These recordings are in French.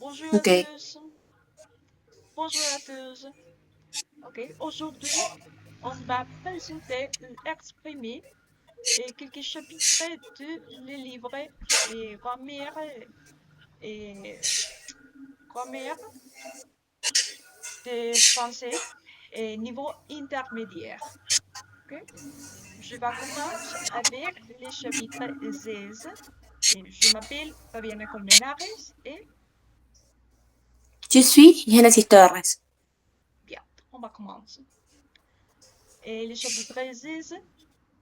Bonjour à Ok. tous. Bonjour à tous. Ok, aujourd'hui, on va présenter ou exprimer quelques chapitres de le livre et et grammaire de français et niveau intermédiaire. Ok, je vais commencer avec le chapitre 16. Et je m'appelle Fabiana Colmenares et Je suis Genesis Torres. bien, on va commencer. Et le chapitre 16,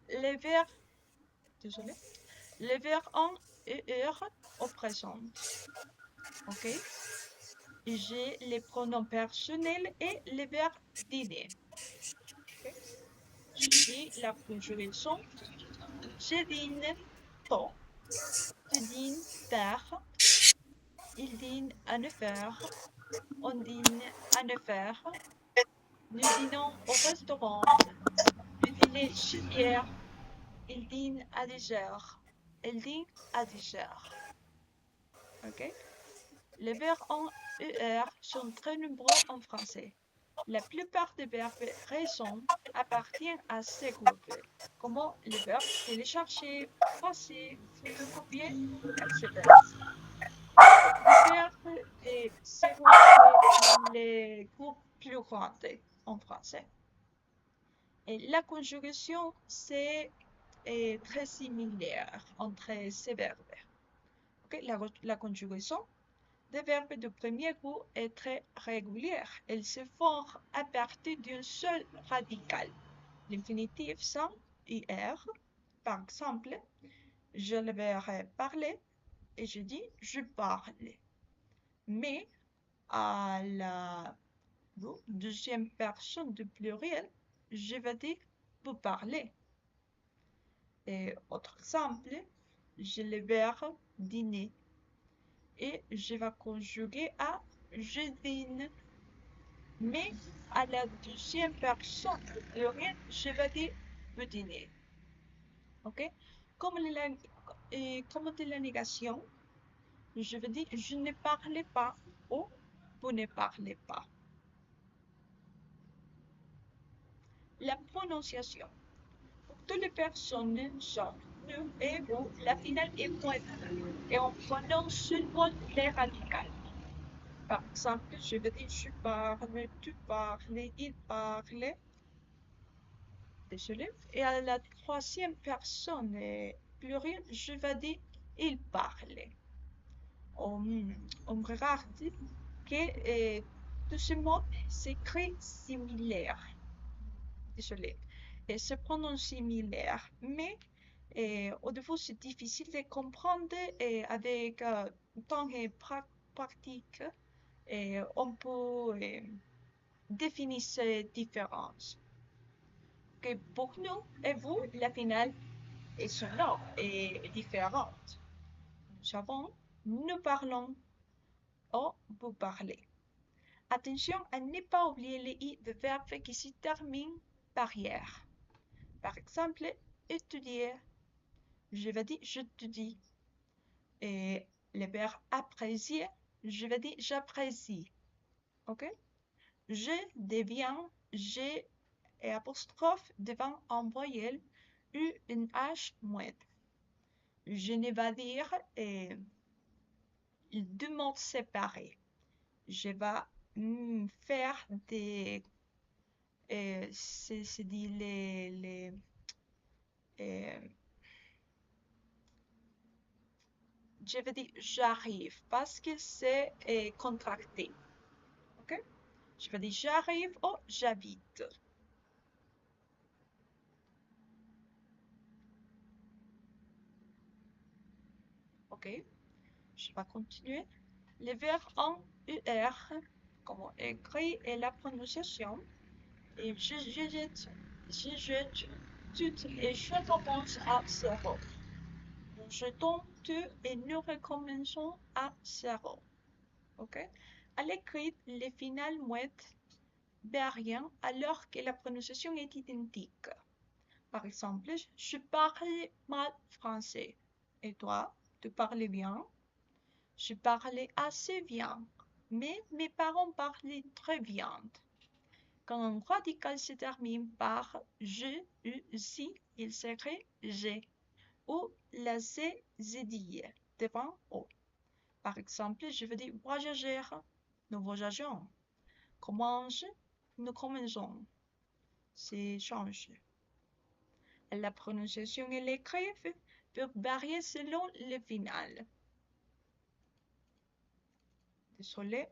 les verbes, désolé, les verbes en ER au présent. OK? J'ai les pronoms personnels et les verbes dîner. OK? Je dis la conjugaison. Je dîne tôt. Tu dînes tard. Il dîne à 9 heures. On dîne à 9 heures. Nous dînons au restaurant. Le dîner chez Pierre. Il dîne à 10 heures. Elle dîne à 10 heures. OK? Les verbes en ER sont très nombreux en français. La plupart des verbes récents appartiennent à ces groupes, comme les verbes télécharger, passer, photocopier, etc. Les verbes se regroupent dans les groupes plus grands en français. Et la conjugation, c'est très similaire entre ces verbes. Okay? La conjugation des verbes de premier groupe est très régulière. Elles se forment à partir d'un seul radical. L'infinitif sans IR. Par exemple, je le verrai parler et je dis je parle. Mais à la deuxième personne du pluriel, je vais dire vous parlez. Et autre exemple, je le verbe dîner et je vais conjuguer à je dîne. Mais à la deuxième personne du pluriel, je vais dire vous dîner. OK? Comme de la négation, je vais dire je ne parlais pas ou vous ne parlez pas. La prononciation. Pour toutes les personnes sont nous et vous, la finale est pointue et on prononce seulement les radicales. Par exemple, je vais dire je parle, tu parles, il parle. Désolé. Et à la troisième personne pluriel, je vais dire il parle. On regarde que tous ces mots s'écrivent similaire. Désolé. Et se prononcent similaire, mais au début c'est difficile de comprendre et avec temps et pratique, on peut définir ces différences. Que pour nous et vous, la finale est sonore et différente. Nous savons, nous parlons ou vous parlez. Attention à ne pas oublier les i de verbes qui se terminent par hier. Par exemple, étudier. Je vais dire je te dis. Et le verbe apprécier, je vais dire j'apprécie. OK? Je deviens, j'ai et apostrophe devant un voyelle ou une H moite. Je ne vais dire deux mots séparés. Je vais faire des. C'est dit euh, je vais dire j'arrive parce que c'est contracté. OK? Je vais dire j'arrive ou j'habite. OK? Je vais continuer. Les verbes en UR, comme écrit et la prononciation. Et je jette, toutes et je recommence à zéro. Nous jetons tout et nous recommençons à zéro. OK? À l'écrit, les finales muettes varient alors que la prononciation est identique. Par exemple, je parle mal français. Et toi, tu parles bien? Je parlais assez bien, mais mes parents parlaient très bien. Quand un radical se termine par je, u, si, il s'écrit j'ai ou la c, zédille devant o. Par exemple, je veux dire voyager, nous voyageons. Commence, nous commençons. C'est changé. La prononciation et l'écrit peuvent varier selon le final. Désolé.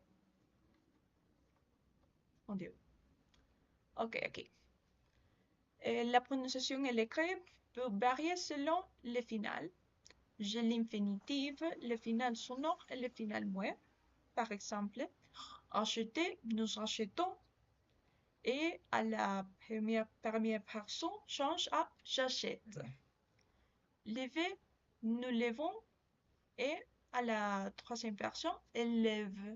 Mon Dieu. Ok. La prononciation et l'écrit peuvent varier selon le final. J'ai l'infinitif, le final sonore et le final muet. Par exemple, acheter, nous achetons. Et à la première personne, change à j'achète. Lever, nous levons. Et à la troisième personne, elle lève.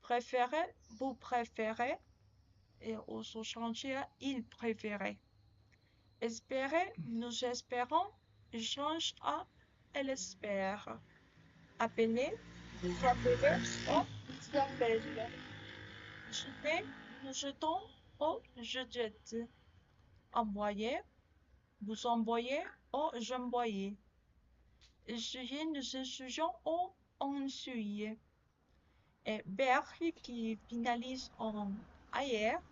Préférer, vous préférez. Et aussi changer à il préférait. Espérer, nous espérons. Change à elle espère. Appeler, vous appelez, on s'appelle. Jeter, nous jetons, on je jette. Envoyer, vous envoyez, on j'envoyais. Essuyer, nous essuyons, on essuie. Et verbe qui finalise en ailleurs,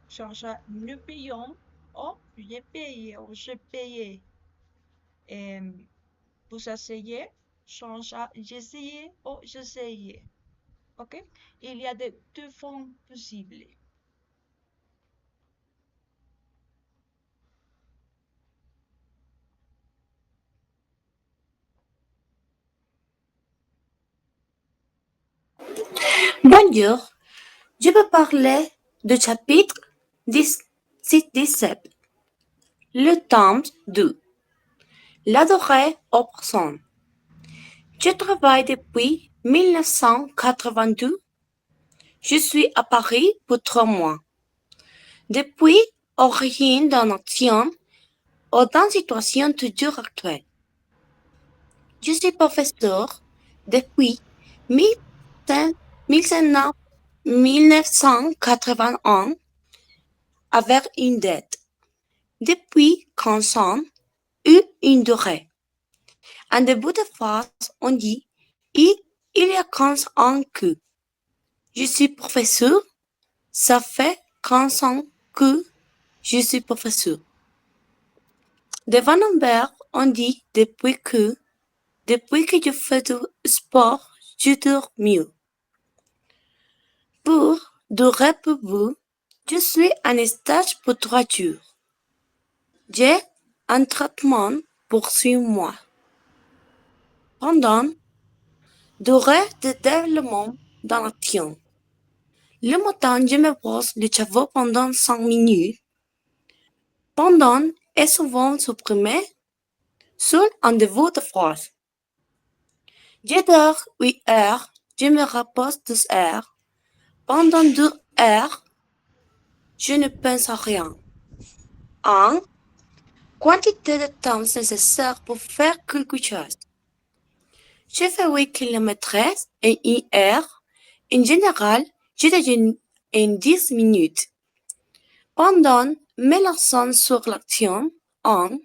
change à nous payons, on j'ai payé, ou je payais. Et vous asseyez, change à j'essayais, ou j'essayais. Ok? Il y a deux formes possibles. Bonjour, je peux parler du chapitre 17, le tome 2, l'adoré aux personnes. Je travaille depuis 1982. Je suis à Paris pour 3 mois. Depuis origine d'un action ou d'une situation toujours actuelle. Je suis professeur depuis 1981 avec une dette. Depuis 15 ans, une durée. En début de phrase, on dit il y a 15 ans que. Je suis professeur. Ça fait 15 ans que je suis professeur. Devant un verbe, on dit depuis que je fais du sport, je dors mieux. Pour durer pour vous, je suis en stage pour 3 jours. J'ai un traitement pour 6 mois. Pendant, durée de développement dans l'action. Le matin, je me brosse les cheveux pendant 5 minutes. Pendant est souvent supprimé sur un début de phrase. Je dors 8 heures, je me repose 2 heures. Pendant 2 heures, je ne pense à rien. 1. Quantité de temps nécessaire pour faire quelque chose. Je fais 8 km en 1 heure. En général, je déjeune en 10 minutes. Pendant, mets l'accent sur l'action. 1.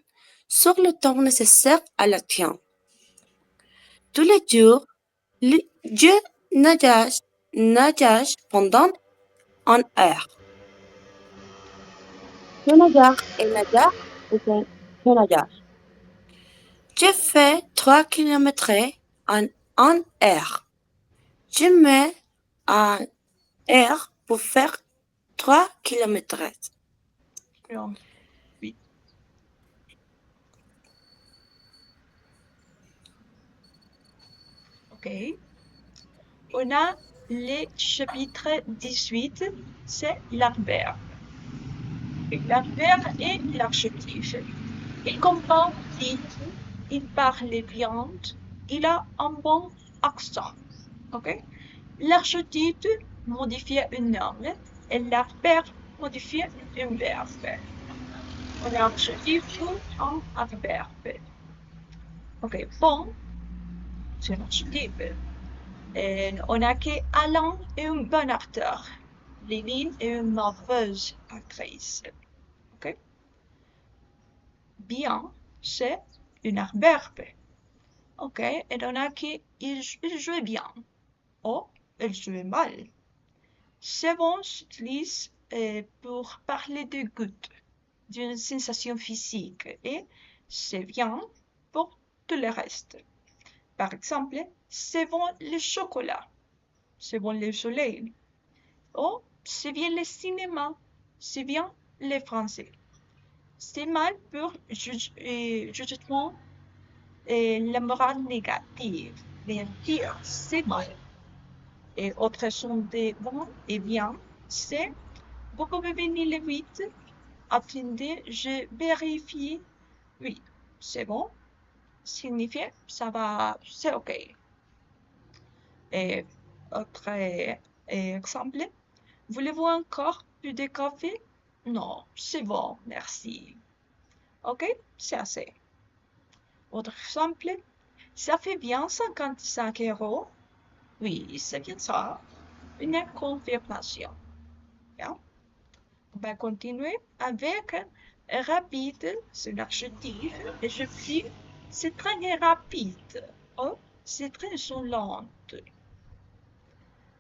Sur le temps nécessaire à l'action. Tous les jours, je nage pendant 1 heure. Je nage. Je fais 3 km en 1 heure. Je mets 1 heure pour faire 3 km. Oui. Ok. On a le chapitre 18, c'est l'adverbe. L'adverbe et l'adjectif. Il comprend titre, il parle bien, il a un bon accent. Ok? L'adjectif modifie un noun et l'adverbe modifie un verbe. Un adjectif ou un adverbe. Ok, bon. c'est un adjectif. On a que Alain est un bon acteur. Léline est une merveilleuse actrice. Ok? Bien, c'est un adverbe. Ok? Et on a que il jouait bien. Oh, il jouait mal. C'est bon s'utilise pour parler de goût, d'une sensation physique, et c'est bien pour tout le reste. Par exemple, c'est bon le chocolat, c'est bon le soleil. Oh, c'est bien le cinéma, c'est bien le français. C'est mal pour jugement et la morale négative. Bien dire, c'est mal. Et autre son de bon et bien, c'est vous pouvez venir le vite. Attendez, je vérifie. Oui, c'est bon. Signifie ça va, c'est ok. Et autre exemple. Voulez-vous encore plus de café? Non, c'est bon, merci. Ok, c'est assez. Autre exemple. Ça fait bien 55 euros. Oui, c'est bien ça. Une confirmation. Bien. On va continuer avec rapide, c'est l'adjectif. Et je dis, c'est très rapide. Oh, c'est très lente.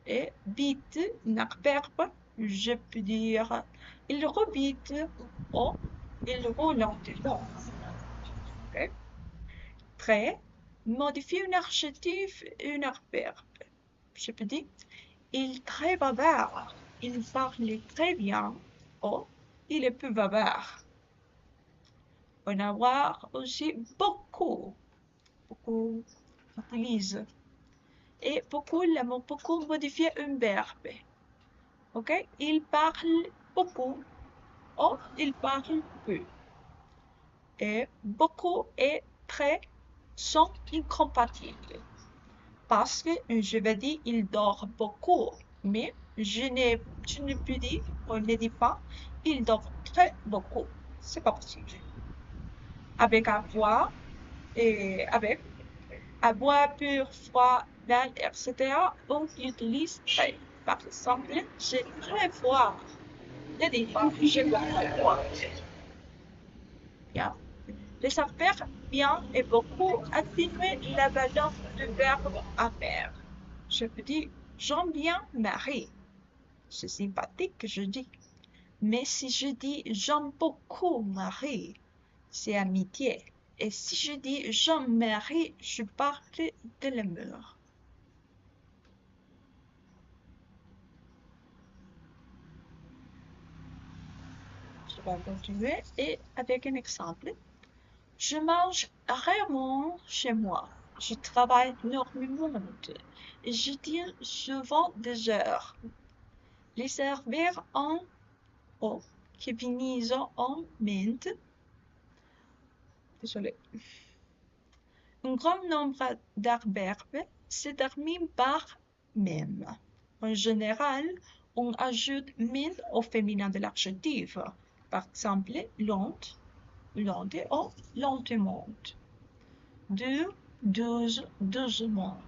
Et vite, un verbe, je peux dire, il roule vite. Oh, il roule lentement. Okay? Très, modifie un adjectif et un verbe. Je peux dire, il est très bavard. Il parle très bien. Oh, il est peu bavard. On a voir aussi beaucoup. Beaucoup utilise. Et beaucoup, le mot beaucoup modifie un verbe. Ok? Il parle beaucoup. Oh, il parle peu. Et beaucoup et très sont incompatibles. Parce que je vais dire il dort beaucoup, mais je ne peux dire, on ne dit pas, il dort très beaucoup. C'est pas possible. Avec avoir et avec avoir pur, froid, belle, etc. On utilise très. Par exemple, j'ai très froid. Ne dis pas j'ai très froid. Bien. Les affaires bien et beaucoup atténuent la valeur du verbe avoir. Je peux dire j'aime bien Marie. C'est sympathique que je dis. Mais si je dis j'aime beaucoup Marie, c'est amitié. Et si je dis j'aime Marie, je parle de l'amour. Je vais continuer et avec un exemple. Je mange rarement chez moi. Je travaille énormément et je tiens souvent des heures. Les serveurs en O qui finissent en ment. Désolé. Un grand nombre d'adverbes se terminent par même. En général, on ajoute ment au féminin de l'adjectif. Par exemple, lente, lente ou lentement. Deux, douze, doucement.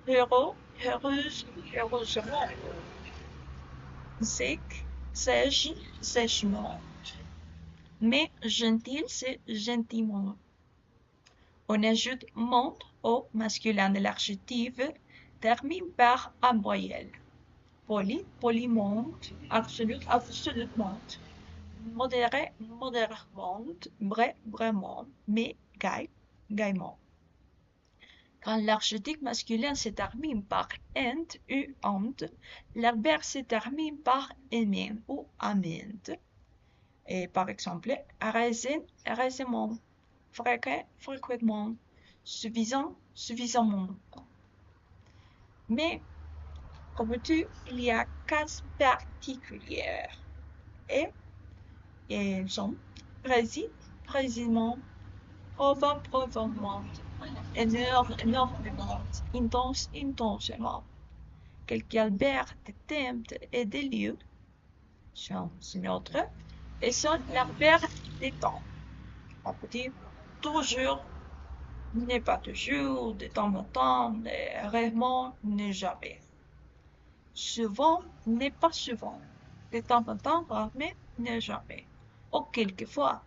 Heureux, heureuse, heureusement. Sec, sèche, sèchement. Mais gentil, c'est gentiment. On ajoute ment au masculin de l'adjectif, termine par un voyelle. Poli, poliment, absolu, absolument. Modéré, modérément, vrai, vraiment, mais gai, gaiement. Quand l'adjectif masculin se termine par ent ou ant, l'adverbe se termine par emen ou ament. Et par exemple, raison, raisément, fréquent, fréquemment, suffisant, suffisamment. Mais, comme tu, il y a cas particulières. Et elles sont précis, précisément, profond, profondément, énormément, intense, intensément. Quelques albert de thèmes et de lieux sont neutres et sont l'adverbe des temps. On peut dire toujours, n'est pas toujours, de temps en temps, rarement, n'est jamais. Souvent n'est pas souvent, de temps en temps, rarement, n'est jamais. Ou quelquefois,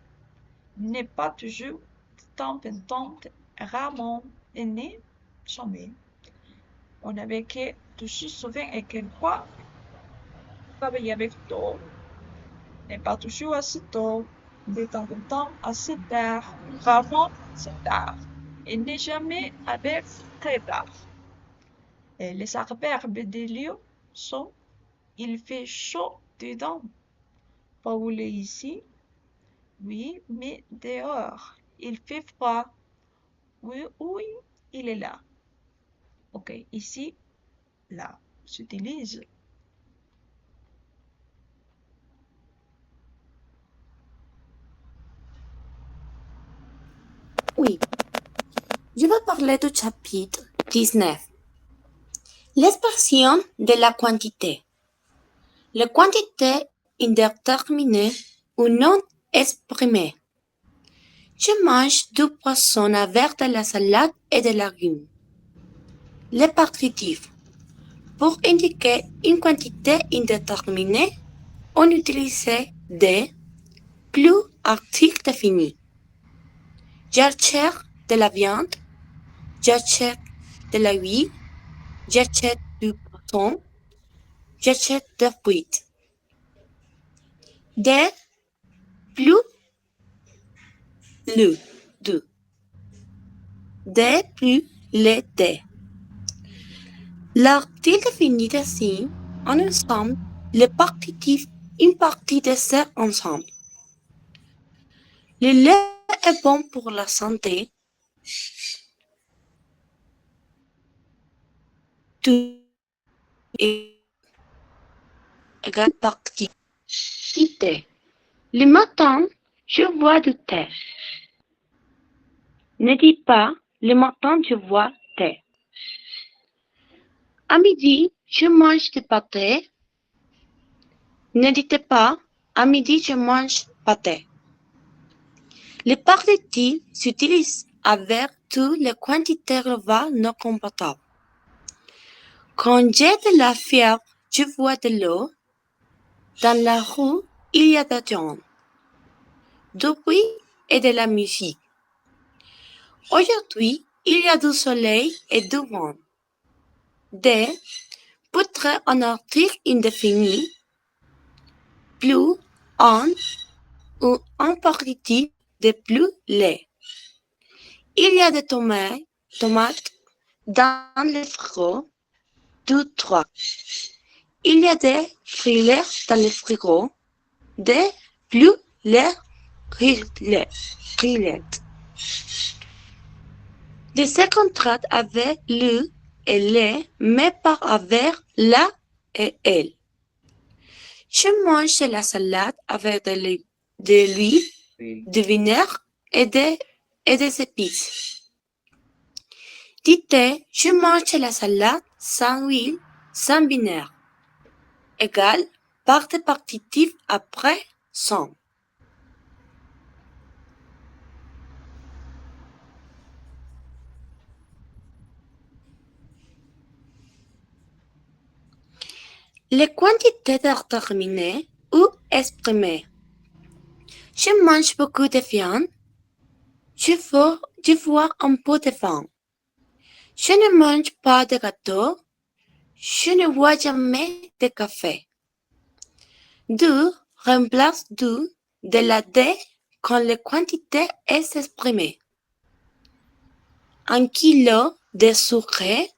n'est pas toujours, de temps en temps, rarement, et n'est jamais. On avait que toujours souvent et quelquefois travailler avec tôt, n'est pas toujours assez tôt, de temps en temps assez tard, rarement assez tard, et n'est jamais avec très tard. Et les adverbes de lieu sont il fait chaud dedans. Paul est ici, oui, mais dehors. Il fait froid, oui, oui, il est là. Ok, ici, là, s'utilise. Oui, je vais parler du chapitre 19. L'expression de la quantité. La quantité indéterminée ou non exprimée. Je mange du poisson avec de la salade et des légumes. Les partitifs. Pour indiquer une quantité indéterminée, on utilise des plus articles définis. J'achète de la viande, j'achète de la huile, j'achète du poisson, j'achète des fruits. Des plus le de. Des plus les des. L'article définit ainsi en ensemble les partitifs une partie de cet ensemble. Le lait est bon pour la santé. Tout est égal partie. Thé. Le matin, je bois du thé. Ne dis pas le matin je bois thé. À midi, je mange du pâté. Ne dites pas à midi je mange pâté. Les partitifs s'utilisent avec toutes les quantités relevant non comptables. Quand j'ai de la fièvre, je bois de l'eau. Dans la rue, il y a des gens, du bruit et de la musique. Aujourd'hui, il y a du soleil et du vent. Des peut-être un article indéfini, plus un ou un partitif de plus les. Il y a des tomates dans le frigo, deux, trois. Il y a des fraises dans le frigo, des plus les rillettes. De se contractent avec le et les, mais pas avec la et elle. Je mange la salade avec de l'huile, du vinaigre et des épices. Dites, je mange la salade sans huile, sans vinaigre. Égal, part partitif après sans. Les quantités déterminées ou exprimées. Je mange beaucoup de viande. Je vois un peu de vin. Je ne mange pas de gâteau. Je ne bois jamais de café. Du remplace du de la D quand la quantité est exprimée. 1 kilo de sucre,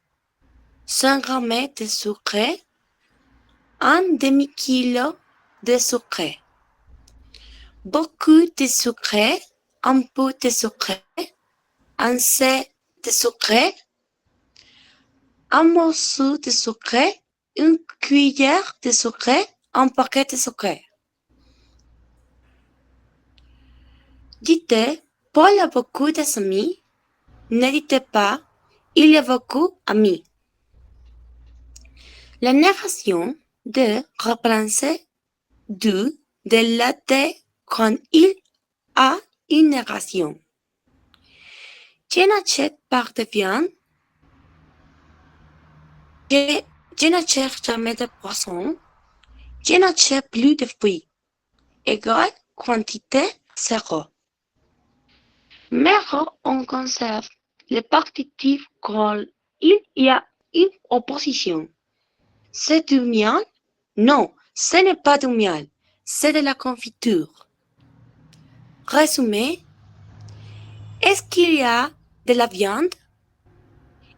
100 grammes de sucre, un demi-kilo de sucre. Beaucoup de sucre, un peu de sucre, un C de sucre, un morceau de sucre, une cuillère de sucre, un paquet de sucre. Dites, Paul a beaucoup d'amis. Ne dites pas, il y a beaucoup d'amis. La négation de remplacer du de la T quand il a une négation. Je n'achète pas de viande. Je n'achète jamais de poisson. Je n'achète plus de fruits. Égale quantité zéro. Mais on conserve le partitif quand il y a une opposition. C'est du miel? Non, ce n'est pas du miel. C'est de la confiture. Résumé. Est-ce qu'il y a de la viande?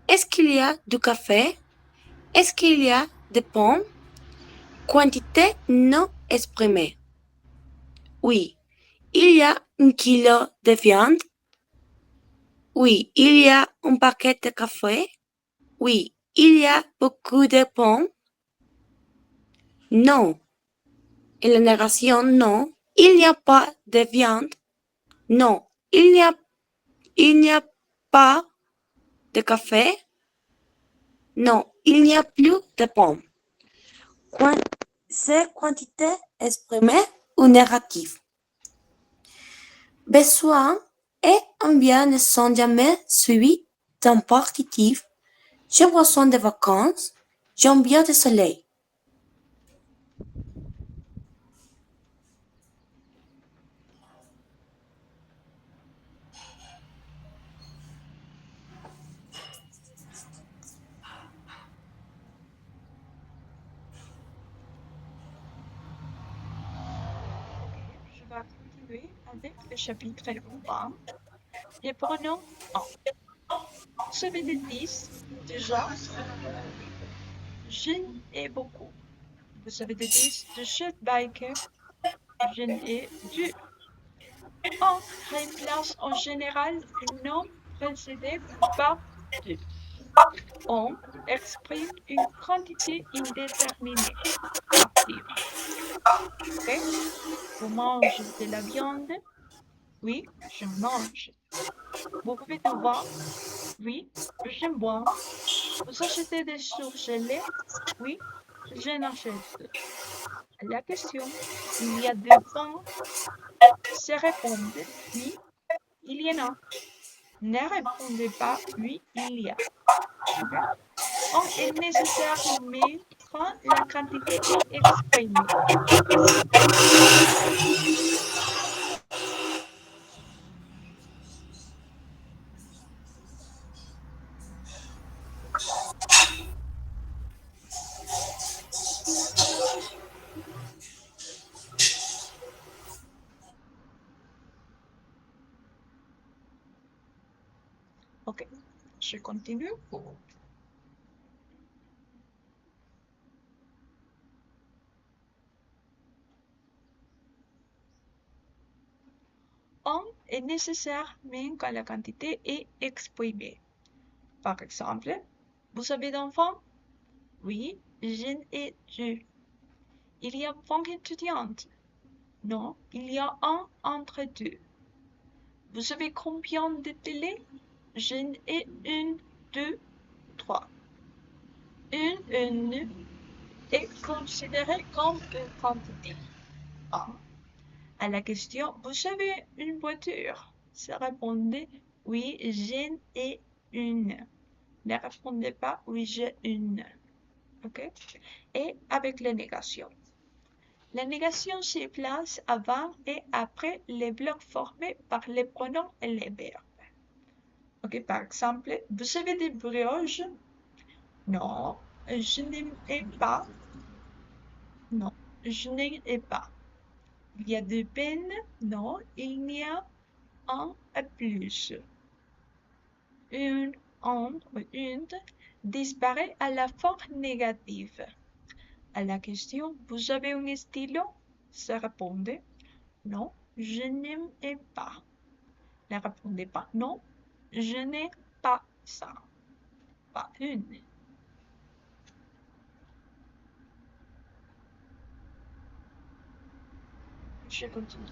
Est-ce qu'il y a du café? Est-ce qu'il y a des pommes? Quantité non exprimée. Oui, il y a 1 kilo de viande. Oui, il y a un paquet de café. Oui, il y a beaucoup de pommes. Non. En la négación, non. Il n'y a pas de viande. Non. Il n'y a pas de café. Non. Il n'y a plus de pommes. C'est quantité exprimée ou négative. Besoin et un bien ne sont jamais suivis d'un partitif. J'ai besoin de vacances. J'ai un bien de soleil. Je vais continuer avec le chapitre 1. Les pronoms 1. Vous avez des 10 du genre je et beaucoup. Vous avez des 10 de je biker, je et du. On remplace en général un nom précédé par du. On exprime une quantité indéterminée. Active. Ok? Vous mangez de la viande? Oui, je mange. Vous pouvez te voir? Oui, je bois. Vous achetez des surgelés? Oui, je n'achète. À la question, il y a deux pains? Se répondent oui, il y en a. Ne répondez pas oui, il y a. Okay? On est nécessaire mais quand la quantité est exprimée. Ok, je continue. On est nécessaire même quand la quantité est exprimée. Par exemple, vous avez d'enfants? Oui, j'en ai deux. Il y a 20 étudiantes? Non, il y a un entre deux. Vous savez combien de télé? J'en ai une, deux, trois. Une est considérée comme une quantité. À la question, vous avez une voiture? Ça répondait, oui, j'en ai une. Ne répondez pas, oui, j'ai une. Ok? Et avec les négations. La négation se place avant et après les blocs formés par les pronoms et les verbes. Ok, par exemple, vous avez des brioches? Non, je n'en ai pas. Non, je n'en ai pas. Il y a deux peines? Non, il n'y a un à plus. Une, un ou une disparaît à la forme négative. À la question, vous avez un stylo? Ça répondait, non, je n'aime pas. Ne répondez pas, non, je n'ai pas ça. Pas une. Je continue.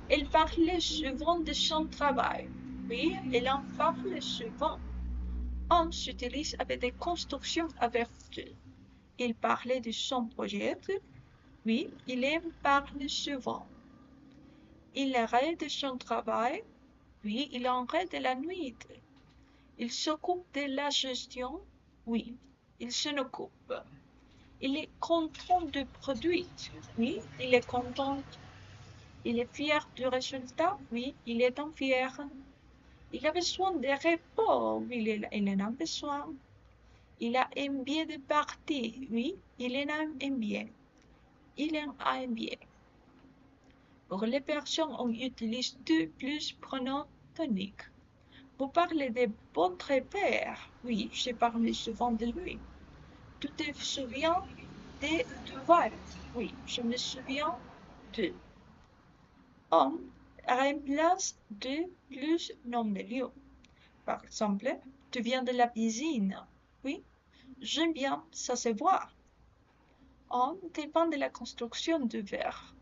Elle parlait souvent de son travail. Oui, elle en parle souvent. On s'utilise avec des constructions avec de. Il parlait de son projet. Oui, il aime parler souvent. Il arrête de son travail. oui, il arrête de la nuit. Il s'occupe de la gestion, oui, il s'en occupe. Il est content du produit, oui, il est content. Il est fier du résultat, oui, il est en fier. Il a besoin de repos, oui, il en a besoin. Il a envie de partir, oui, il en a envie. Il en a envie. Pour les personnes, on utilise deux plus pronoms toniques. Vous parlez de votre père, oui, j'ai parlé souvent de lui. Tu te souviens de Duval, oui, je me souviens de. On remplace de plus nom de lieu. Par exemple, tu viens de la piscine, oui, j'aime bien, ça se voit. On dépend de la construction du verre.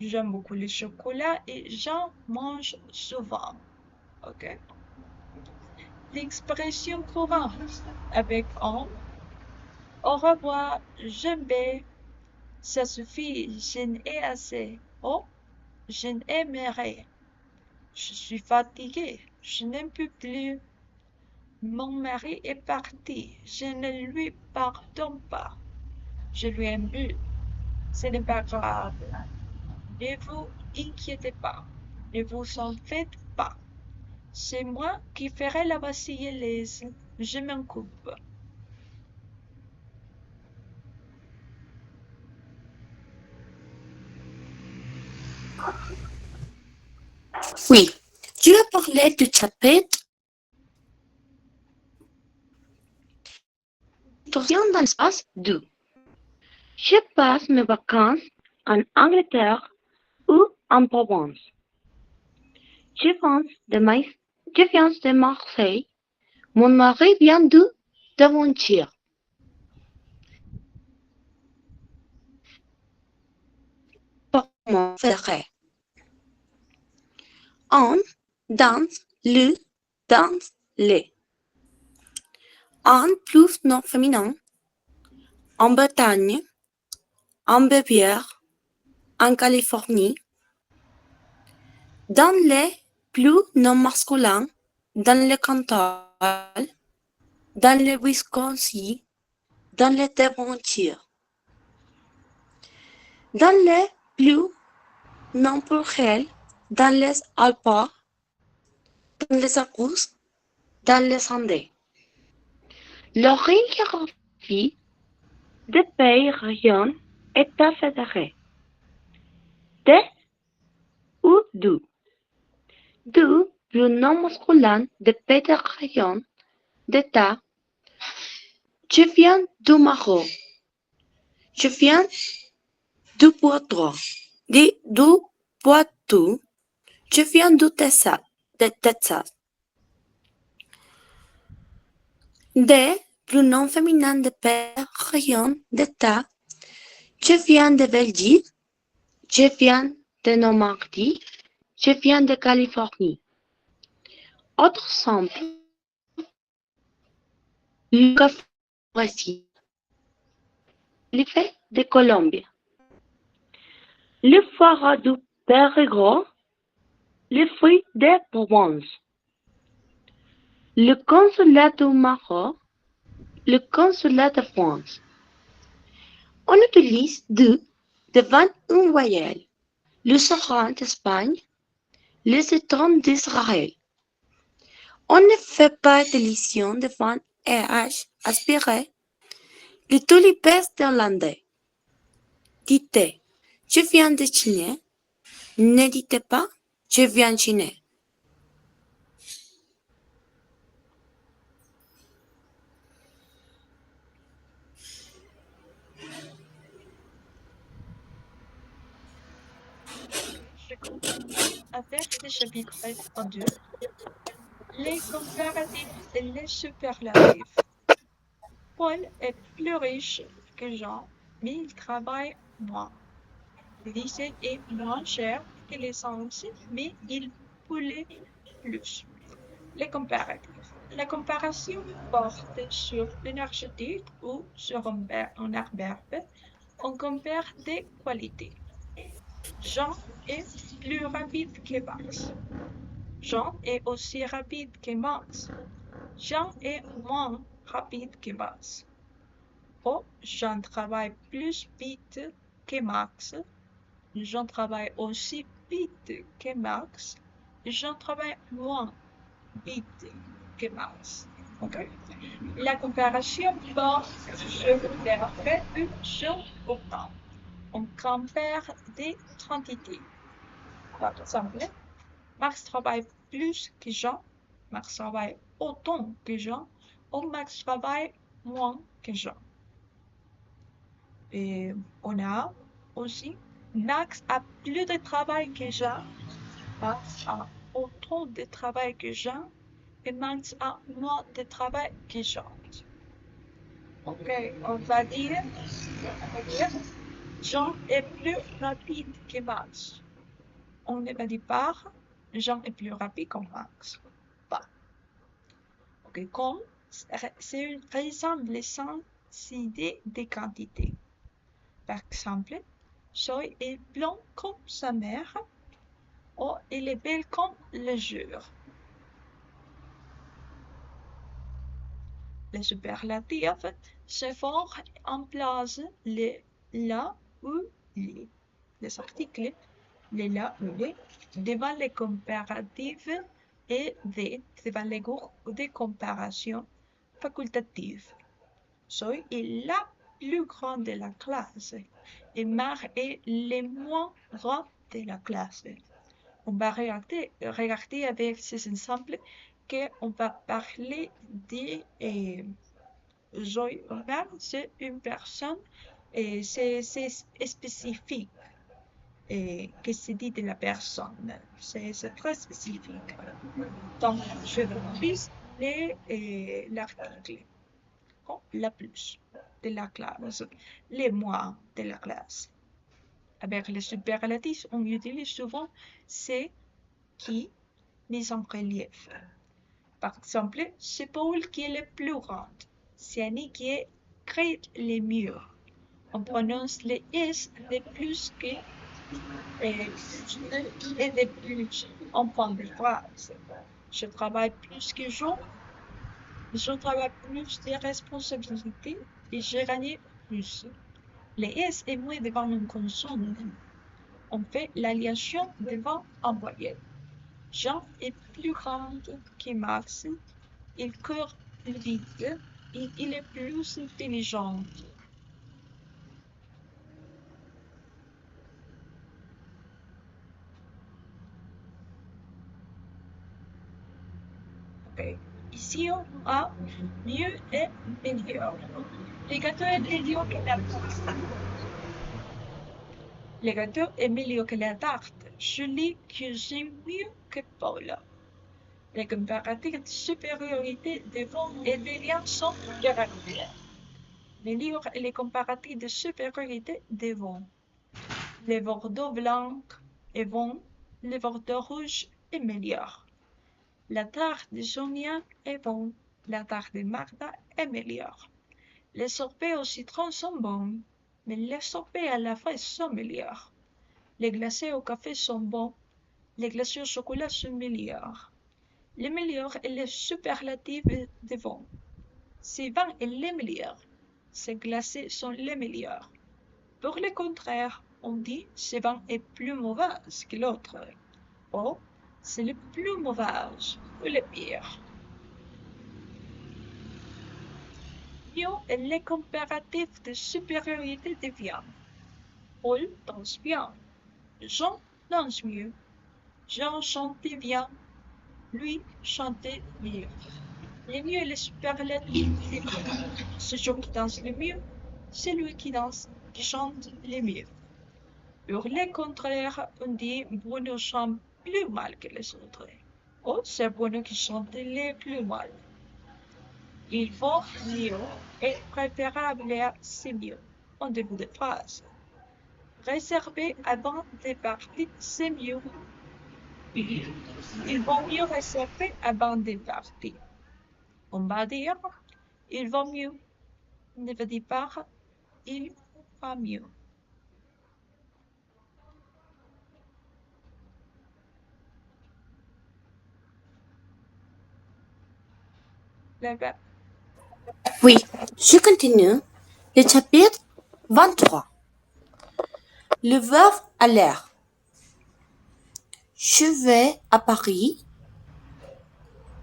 J'aime beaucoup le chocolat et j'en mange souvent. Ok? L'expression courante avec on, au revoir, j'aime bien, ça suffit, je n'ai assez. Oh, je n'aimerais. Je suis fatiguée, je n'aime plus. Mon mari est parti, je ne lui pardonne pas. Je lui aime plus. Ce n'est pas grave. Ne vous inquiétez pas. Ne vous en faites pas. C'est moi qui ferai la vaisselle. Je m'en coupe. Oui, tu as parlé du chapitre Historien dans l'espace 2. Je passe mes vacances en Angleterre ou en Provence. Je viens de Marseille. Mon mari vient d'Aventure. Comment ferait? On danse les. En plus non féminin. En Bretagne. En Bavière. En Californie. Dans les plus non masculins. Dans le Cantal. Dans le Wisconsin. Dans les Devonshire. Dans les plus non pluriels. Dans les Alpes. Dans les Alpes. Dans les Andes. Leur hiérarchie des pays régions États fédérés. Des ou du. Du pronom masculin de pays de région d'État. Je viens du Maroc. Je viens du Poitou. Du Poitou. Je viens du Texas. Des pronoms féminins de pays région d'État. Je viens de Belgique. Je viens de Normandie. Je viens de Californie. Autre simple. Le café Brésil. L'effet de Colombie. Le foie du Périgord. Les fruits de Provence. Le consulat du Maroc. Le consulat de France. On utilise de devant une voyelle. Le Sahara d'Espagne. Le citron d'Israël. On ne fait pas d'élision devant RH aspiré. Le tulipes d'Irlandais. Dites, je viens de Chine. Ne dites pas, je viens de Chine. Je continue avec le chapitre 2. Les comparatifs et les superlatifs. Paul est plus riche que Jean, mais il travaille moins. Le lycée est moins cher que l'essence, mais il pollue plus. Les comparatifs. La comparaison porte sur une adjectif ou sur un adverbe. On compare des qualités. Jean est plus rapide que Max. Jean est aussi rapide que Max. Jean est moins rapide que Max. Oh, Jean travaille plus vite que Max. Jean travaille aussi vite que Max. Jean travaille moins vite que Max. Okay. La comparaison porte sur les faits une chose au temps. On compare des quantités. Par exemple, Max travaille plus que Jean. Max travaille autant que Jean. Ou Max travaille moins que Jean. Et on a aussi Max a plus de travail que Jean. Max a autant de travail que Jean. Et Max a moins de travail que Jean. Ok, on va dire Jean est plus rapide que Max. On ne va dire pas Jean est plus rapide que Max. Pas. Ok, comme c'est une ressemblance des quantités. Par exemple, Zoé est blanc comme sa mère. Ou elle est belle comme le jour. Les superlatifs se font en place les là ou les. Les articles les là ou les devant les comparatifs et devant les groupes de comparaison facultatives. Zoé est la plus grande de la classe et Marc est le moins grand de la classe. On va regarder avec ces exemples qu'on va parler de Joy Robert, c'est une personne et c'est spécifique et que se dit de la personne. C'est très spécifique. Donc, je vais plus l'article. Oh, la plus de la classe, les moins de la classe. Avec les superlatifs, on utilise souvent c'est qui mis en relief. Par exemple, c'est Paul qui est le plus grand. C'est Annie qui est le mieux. On prononce les S de plus que et de plus en fin de phrase. Je travaille plus que Jean. Je travaille plus de responsabilités et j'ai gagné plus. Les S est moins devant une consonne. On fait l'alliation devant un voyelle. Jean est plus grand que Max. Il court plus vite et il est plus intelligent. Okay. Ici, on a mieux et meilleur. Le gâteau est meilleur que la tarte. Le gâteau est meilleur que la tarte. Je l'ai cuisiné mieux que Paula. Les comparatifs de supériorité devant et derrière sont caractères. Meilleur et les comparatifs de supériorité devant. Les Bordeaux blancs est bon, les Bordeaux rouges est meilleur. La tarte de Sonia est bon, la tarte de Martha est meilleure. Les sorbets au citron sont bons, mais les sorbets à la fraise sont meilleurs. Les glacés au café sont bons, les glacés au chocolat sont meilleurs. Les meilleurs et les superlatifs devant. C'est vin est les meilleurs. Ces glacés sont les meilleurs. Pour le contraire, on dit ce vin est plus mauvais que l'autre. Ou c'est le plus mauvais ou le pire. Mieux est le comparatif de supériorité de viande. Paul danse bien. Jean danse mieux. Jean chantait bien. Lui chantait mieux. Le mieux est le superlatif de bien. Celui qui danse le mieux, c'est lui qui chante le mieux. Pour le contraire, on dit Bruno chante plus mal que les autres. Ou c'est Bruno qui chante le plus mal. Il vaut mieux et préférable à c'est mieux en début de phrase. Réserver avant de partir, c'est mieux. Il vaut mieux réserver avant de partir. On va dire il vaut mieux. Ne veut dire pas il va mieux. le verbe. Oui, je continue. Le chapitre 23. Le verbe aller. Je vais à Paris.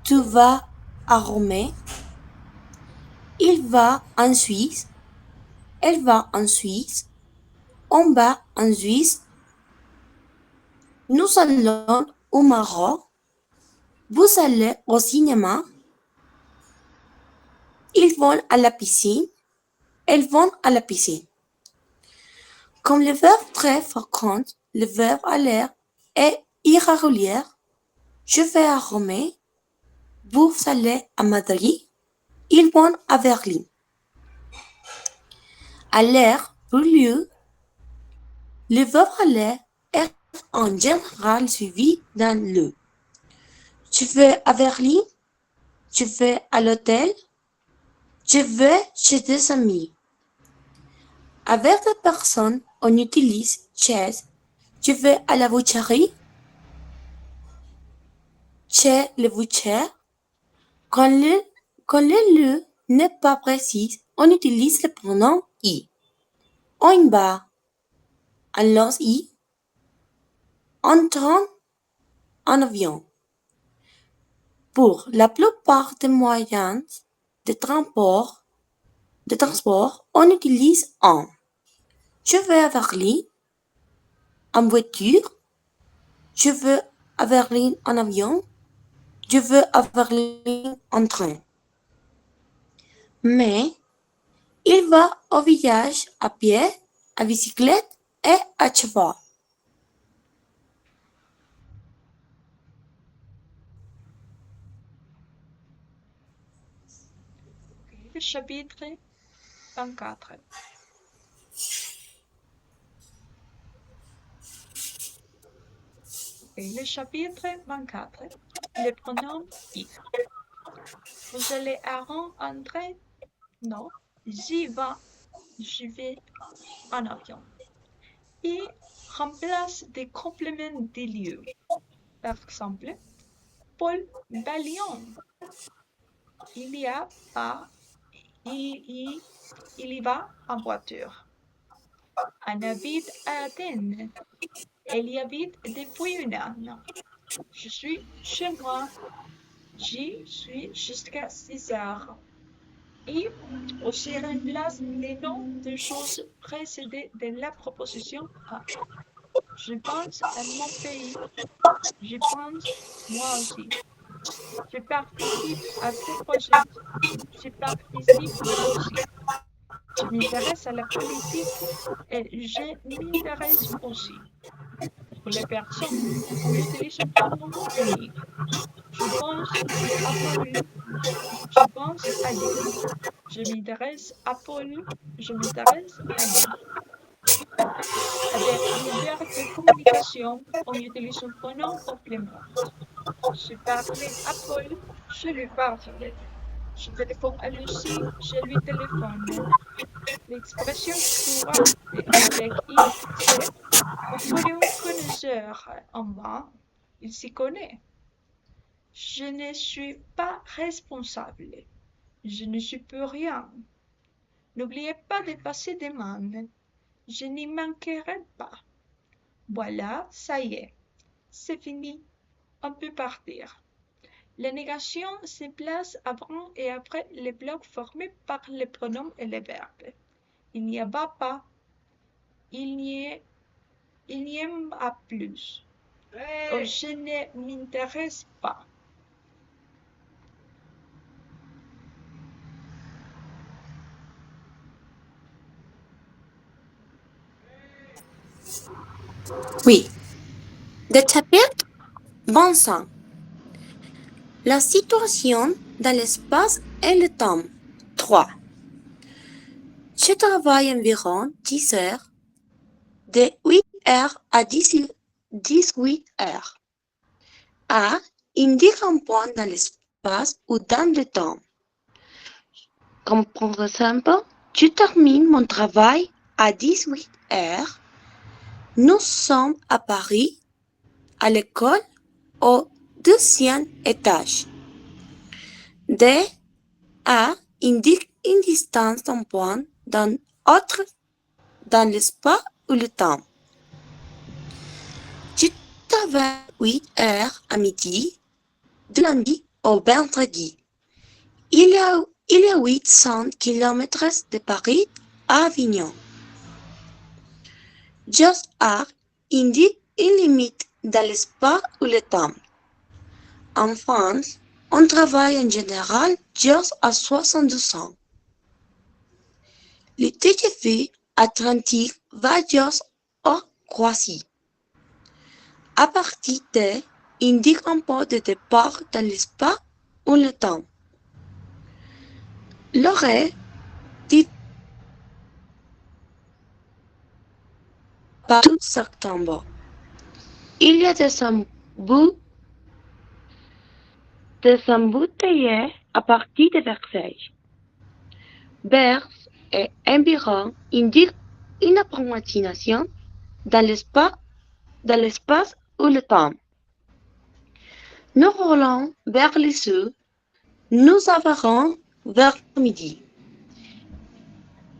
Tu vas à Rome. Il va en Suisse. Elle va en Suisse. On va en Suisse. Nous allons au Maroc. Vous allez au cinéma. Ils vont à la piscine. Elles vont à la piscine. Comme le verbe très fréquent, le verbe aller est irrégulier. Je vais à Rome. Vous allez à Madrid. Ils vont à Berlin. Aller pour lieu. Le verbe aller est en général suivi d'un le. Je vais à Berlin. Je vais à l'hôtel. Je vais chez des amis. Avec des personnes, on utilise chez. Je vais à la boucherie. Chez le boucher. Quand le lieu n'est pas précis, on utilise le pronom i. On va. Alors i. Entrant en avion. Pour la plupart des moyens de transport, on utilise en. Je vais à Berlin en voiture. Je vais à Berlin en avion. Je vais à Berlin en train. Mais il va au village à pied, à bicyclette et à cheval. Le chapitre 24. Le chapitre 24. Les pronoms il. Vous allez à André? Non. J'y vais. Je vais en avion. Il remplace des compléments des lieux. Par exemple, Paul va à Lyon. Il y a pas. Il y va en voiture. Anne habite à Athènes. Elle y habite depuis un an. Je suis chez moi. J'y suis jusqu'à 6 heures. Et aussi remplace les noms de choses précédées de la proposition A. Je pense à mon pays. Je pense moi aussi. Je participe à ce projet. Je participe aussi. Je m'intéresse à la politique et je m'intéresse aussi. Pour les personnes, on utilise un pronom unique. Je pense à Paul. Je pense à lui. Je m'intéresse à Paul. Je m'intéresse à lui. Avec les verbes de communication, on utilise un pronom complément. Je parlais à Paul. Je lui parle. Je téléphone à Lucie. Je lui téléphone. L'expression courante avec I, c'est vous prenez un connaisseur en moi, il s'y connaît. Je ne suis pas responsable. Je ne suis pour rien. N'oubliez pas de passer des mains. Je n'y manquerai pas. Voilà, ça y est. C'est fini. On peut partir. La négation se place avant et après les blocs formés par les pronoms et les verbes. Il n'y a pas. Il n'y a plus. Oh, je ne m'intéresse pas. Oui. Le chapitre 25. La situation dans l'espace et le temps. 3. Je travaille environ 10 heures, de 8 heures à 18 heures. A indique un point dans l'espace ou dans le temps. Comme par exemple, je termine mon travail à 18 heures. Nous sommes à Paris, à l'école, au 2e étage. D A indique une distance d'un point d'un autre dans l'espace ou le temps. Je travaille 8 heures à midi, de lundi au vendredi. Il y a 800 km de Paris à Avignon. Just R indique une limite dans l'espace ou le temps. En France, on travaille en général jusqu'à 72 ans. Le TGV Atlantique va jusqu'à Croatie. À partir de indique un point de départ dans l'espace ou le temps. L'horaire dit par tout septembre. Il y a des embouteillages à partir de Versailles. Vers et environ indiquent une approximation dans l'espace ou le temps. Nous roulons vers le sud, nous arriverons vers midi.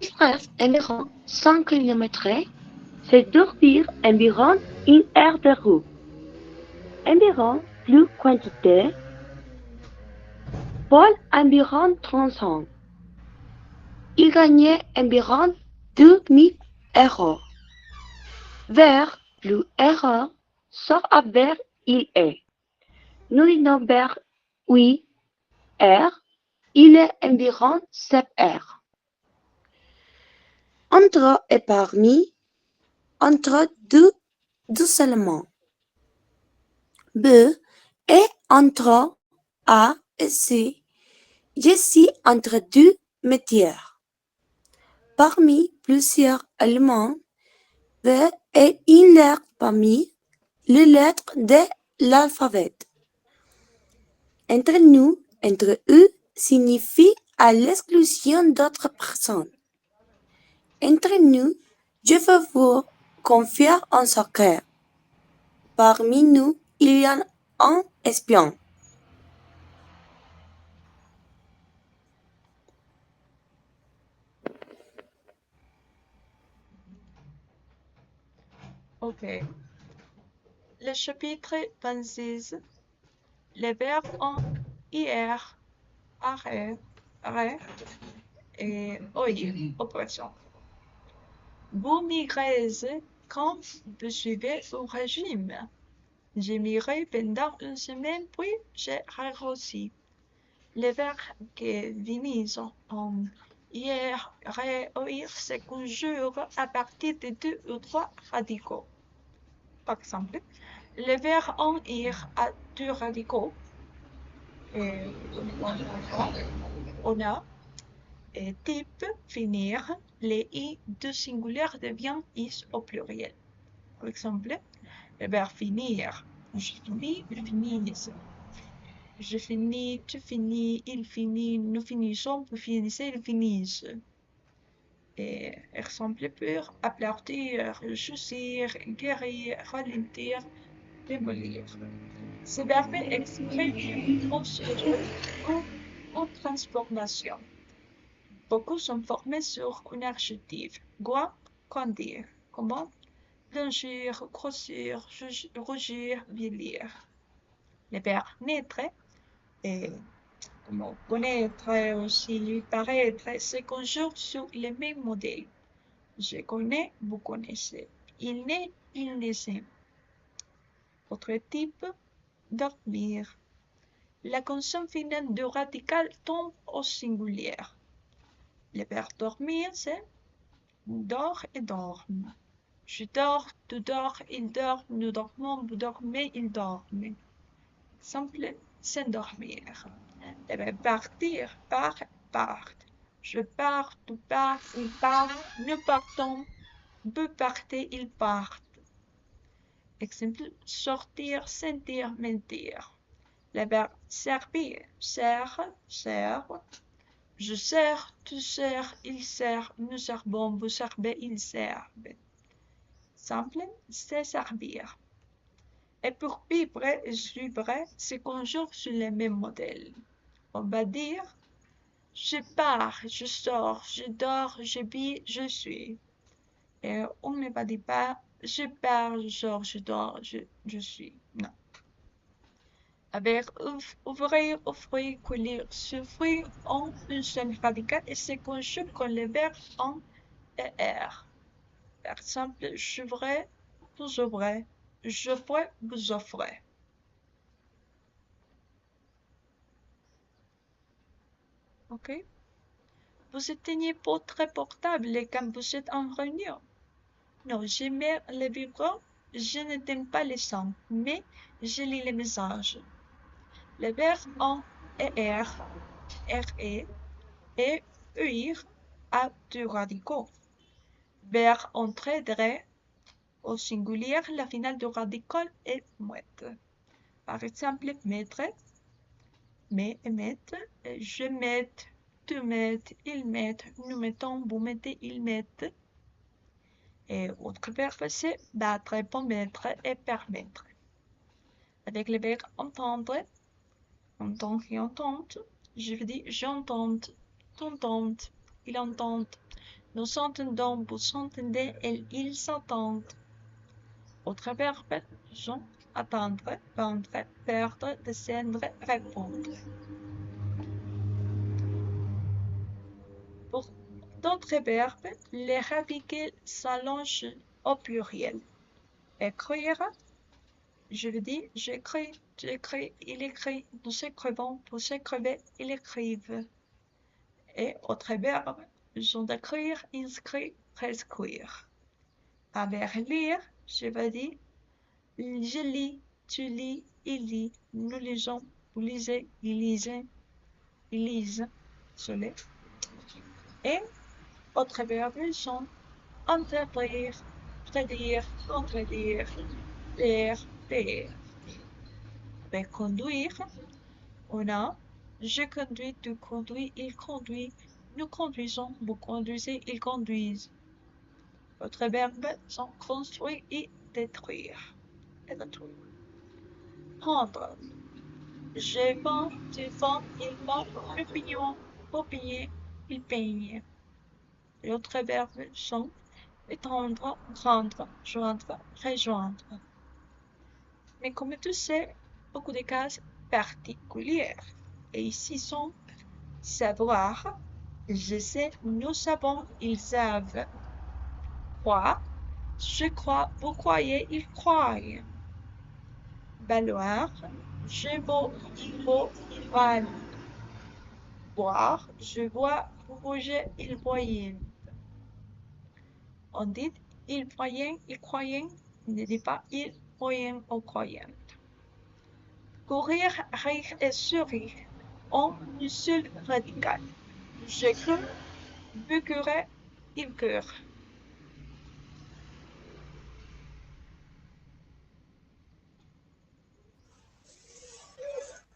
Il reste environ 100 km, c'est dire environ une heure de route. Environ plus quantité, Paul environ 30 ans. Il gagnait environ 2000 €. Vers plus erreur, sauf à vers il est. Nous disons vers 8 heures, il est environ 7 heures. Entre et parmi, entre deux seulement. B est entre A et C. Je suis entre deux métiers. Parmi plusieurs éléments, V est une lettre parmi les lettres de l'alphabet. Entre nous, entre eux, signifie à l'exclusion d'autres personnes. Entre nous, je veux vous confier un secret. Parmi nous, il y a un espion. Ok. Le chapitre 26. Les verbes en IR, arrêt, et OIR, opération. Vous migrez quand vous suivez au régime. J'ai migré pendant une semaine, puis j'ai réussi. Les verbes qui finissent en IR, OIR se conjuguent à partir de 2 ou 3 radicaux. Par exemple, le verbe en IR a 2 radicaux. On a type finir, les i du singulier devient is au pluriel. Par exemple, le verbe finir, je finis, ils finissent. Je finis, tu finis, il finit, nous finissons, vous finissez, ils finissent. Exemple pur, applaudir, réussir, guérir, ralentir, démolir. Ces verbes expriment une procédure en transformation. Beaucoup sont formés sur un adjectif. Quoi, conduire. Comment? Blanchir, grossir, rougir, vieillir. Le verbe naître et comment connaître aussi paraître se conjuguent sur le même modèle. Je connais, vous connaissez. Il naît, il naissait. Autre type, dormir. La consonne finale du radical tombe au singulier. Le verbe dormir, c'est dors et dorme. Je dors, tu dors, il dort, nous dormons, vous dormez, il dorme. Exemple, s'endormir. Le verbe partir, part. Je pars, tu pars, il part, nous partons, vous partez, ils partent. Exemple, sortir, sentir, mentir. Le verbe servir, sert, serve. Je sers, tu sers, il sert, nous servons, vous servez, ils servent. Simple, c'est servir. Et pour vivre et suivre, se conjuguent sur le même modèle. On va dire, Je pars, je sors, je dors, je vis, je suis. Et on ne me dit pas je pars, je sors, je dors, je suis. Non. Avec ouvrir, offrir, couler, souffrir en une seule radicale et c'est conjugué comme le verbe en er. Par exemple, j'ouvrais, vous ouvrez, j'offrais, vous offrez. Ok? Vous éteignez votre portable quand vous êtes en réunion. Non, je mets le vibrant, je n'éteins pas les sons, mais je lis les messages. Le verbe en er, re et uir a deux radicaux. Vers entraînerait au singulier, la finale du radical est mouette. Par exemple, mettre, mais et mettre, je mette, tu mettes, ils mettent, nous mettons, vous mettez, ils mettent. Et autre verbe, c'est battre, promettre et permettre. Avec le verbe entendre, entendre et entendre, je veux dire j'entends, t'entends, il entend. Nous entendons, vous entendez et ils s'entendent. Autre verbe, sont attendre, vendre, perdre, descendre, répondre. Pour d'autres verbes, les radicaux s'allongent au pluriel. Écrire, je veux dire j'écris, tu écris, il écrit, nous écrivons, vous écrivez, ils écrivent. Et autres verbes sont d'écrire, inscrire, prescrire. Avec lire, je veux dire je lis, tu lis, il lit, nous lisons, vous lisez, ils lisent, ils lisent. Désolé. Et autres verbes sont entretenir, prédire, contredire, lire, payer. Avec conduire, on a je conduis, tu conduis, il conduit, nous conduisons, vous conduisez, ils conduisent. Autres verbes sont construire et détruire. Prendre. Je vends, tu vends, il vend, nous payons, vous payez, il paye. Les autres verbes sont étendre, rendre, joindre, rejoindre. Mais comme tu sais, beaucoup de cases particulières. Et ici sont savoir, je sais, nous savons, ils savent. Croire, je crois, vous croyez, ils croient. Valoir, je vaux, il vaut, ils valent. Voir, je vois, vous voyez, ils voyaient. On dit ils voyaient, ils croyaient, on ne dit pas ils voyaient ou croyaient. Courir, rire et sourire ont une seule radicale. Je cours, vous courez, il court.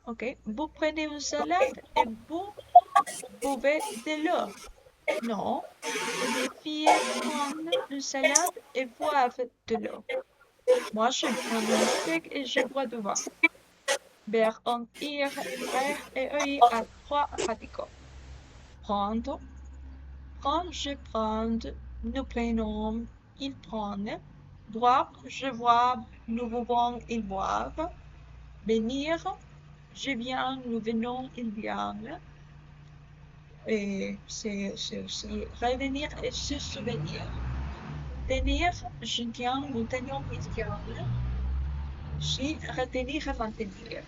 Ok, vous prenez une salade et vous buvez de l'eau. Non, les filles prennent une salade et boivent de l'eau. Moi, je prends un steak et je bois du vin. Vers un ir, rire et œil à trois radicaux. Prendre, prendre, je prends, nous prenons, ils prennent. Boire, je bois, nous buvons, ils boivent. Venir, je viens, nous venons, ils viennent. Et c'est aussi revenir et se souvenir. Tenir, je tiens, nous tenions, ils tiennent. Si, retenir et maintenir.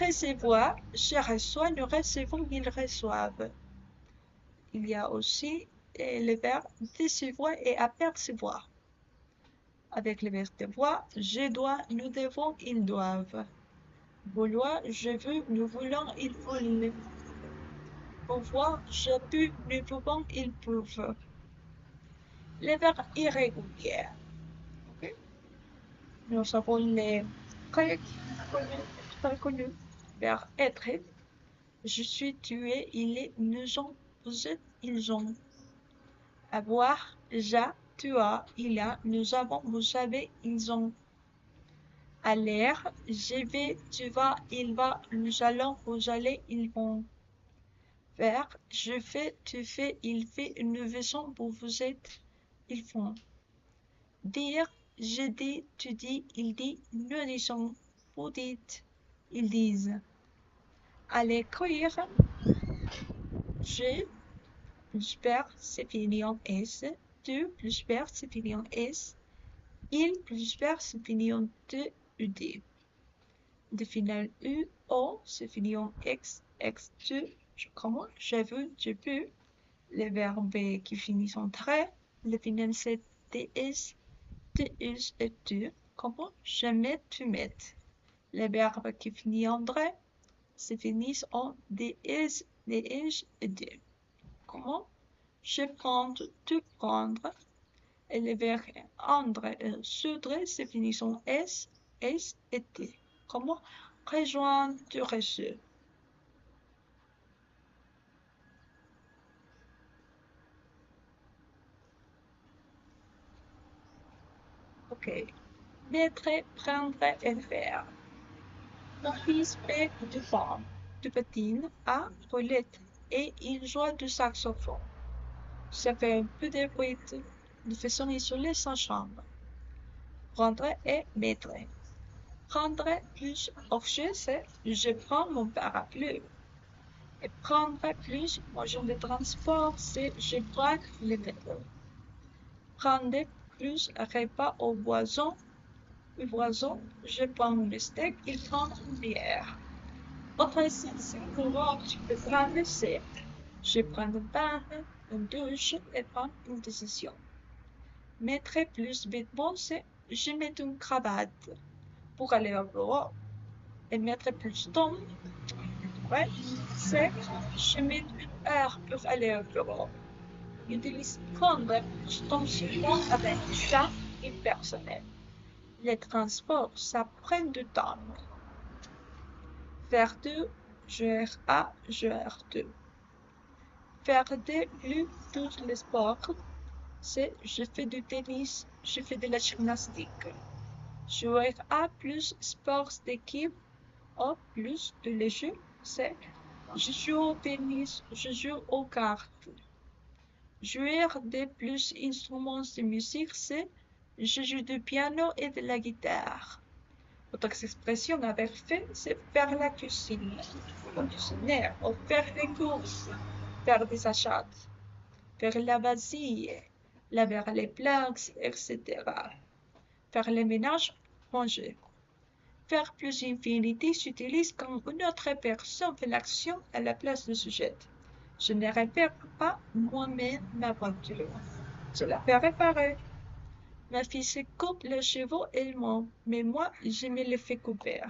Recevoir, je reçois, nous recevons, ils reçoivent. Il y a aussi le verbe décevoir et apercevoir. Avec le verbe devoir, je dois, nous devons, ils doivent. Vouloir, je veux, nous voulons, ils veulent. Pouvoir, je peux, nous pouvons, ils peuvent. Les verbes irréguliers. Okay. Nous avons les très connus. Vers être, je suis, tu es, il est, nous ont, vous êtes, ils ont. Avoir, j'ai, tu as, il a, nous avons, vous avez, ils ont. Aller, je vais, tu vas, il va, nous allons, vous allez, ils vont. Faire, je fais, tu fais, il fait, nous faisons, vous êtes, ils font. Dire, je dis, tu dis, il dit, nous disons, vous dites, ils disent. À l'écrire, je plus père c'est fini en S, tu plus père c'est fini en S, il plus père c'est fini en T, UD. De final U, O c'est fini en X, X, tu, je commence, j'ai vu, j'ai pu. Les verbes qui finissent en trait, le final c'est TS, TS et tu, comment je mets, tu mets. Les verbes qui finissent en trait se finissent en DS, DS et D. Comment je prendre, tu prendre. Et les verbes andre et soudre se finissent en S, S et T. Comment rejoindre, tu reçois. Ok. Mettre, prendre et faire. Mon fils fait du pain, du patine à Paulette et il joue du saxophone. Ça fait un peu de bruit de façon isolée sa chambre. Prendre et mettre. Prendre plus objet, c'est je prends mon parapluie. Et prendre plus moyen de transport, c'est je prends le métro. Prendre plus repas au boisson. Le boisson, je prends le steak, il prend une bière. Autre exercice courant, tu peux prendre, c'est je prends un bain, une douche et prendre une décision. Mettre plus vêtements, c'est je mets une cravate pour aller au bureau. Et mettre plus de temps, ouais, c'est je mets une heure pour aller au bureau. Utilise prendre plus de temps souvent avec ça impersonnel. Les transports, ça prend du temps. Faire deux, jouer à, jouer deux. Faire de plus tous les sports, c'est je fais du tennis, je fais de la gymnastique. Jouer à plus sports d'équipe, au plus de les jeux, c'est je joue au tennis, je joue aux cartes. Jouer de plus instruments de musique, c'est je joue du piano et de la guitare. Autre expression avec fait, c'est faire la cuisine, cuisiner, ou faire les courses, faire des achats, faire la vasille, laver les plats, etc. Faire le ménage, ranger. Faire plus infinitif s'utilise quand une autre personne fait l'action à la place du sujet. Je ne répare pas moi-même ma voiture. Je la fais réparer. Ma fille se coupe les cheveux elle-même, mais moi, je me les fais couper.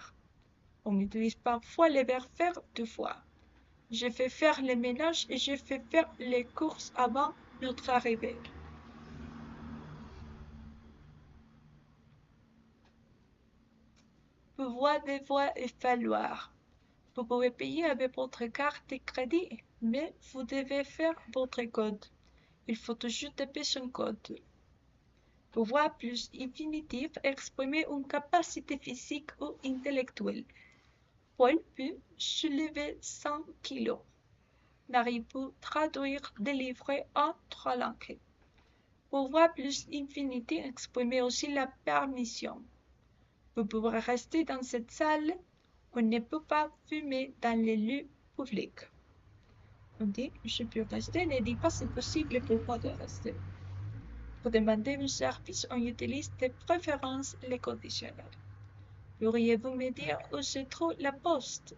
On utilise parfois le verbe faire deux fois. Je fais faire le ménage et je fais faire les courses avant notre arrivée. Pouvoir, devoir et falloir. Vous pouvez payer avec votre carte de crédit, mais vous devez faire votre code. Il faut toujours taper son code. Pouvoir plus infinitif exprimer une capacité physique ou intellectuelle. Paul peut soulever 100 kilos. Marie peut traduire des livres en 3 langues. Pouvoir plus infinité exprimer aussi la permission. Vous pouvez rester dans cette salle. On ne peut pas fumer dans les lieux publics. On dit je peux rester, ne dit pas c'est possible pour moi de rester. Pour demander un service, on utilise de préférence les conditionnels. Pourriez-vous me dire où se trouve la poste?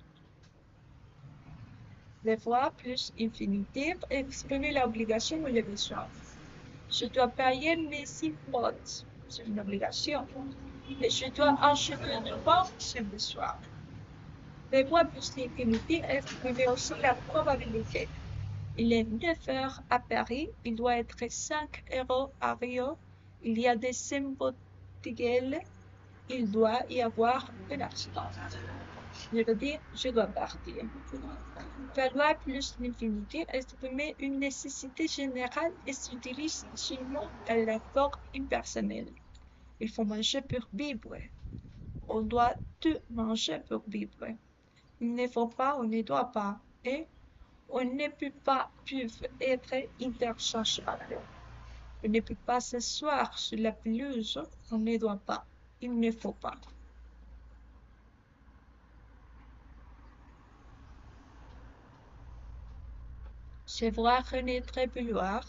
Devoir plus infinitif exprimer l'obligation ou le besoin. Je dois payer mes impôts, c'est une obligation. Et je dois acheter du pain, c'est un besoin. Devoir plus infinitif exprimer aussi la probabilité. Il est 9 heures à Paris, il doit être 5 euros à Rio, il y a des embouteillages, il doit y avoir un accident. Je veux dire, je dois partir. Falloir plus l'infinité exprimer une nécessité générale et s'utilise seulement dans la forme impersonnelle. Il faut manger pour vivre. On doit tout manger pour vivre. Il ne faut pas, on ne doit pas. Et On ne peut pas peuvent être interchangeables. On ne peut pas s'asseoir sur la pelouse, on ne doit pas, il ne faut pas. Je vois renaître vouloir.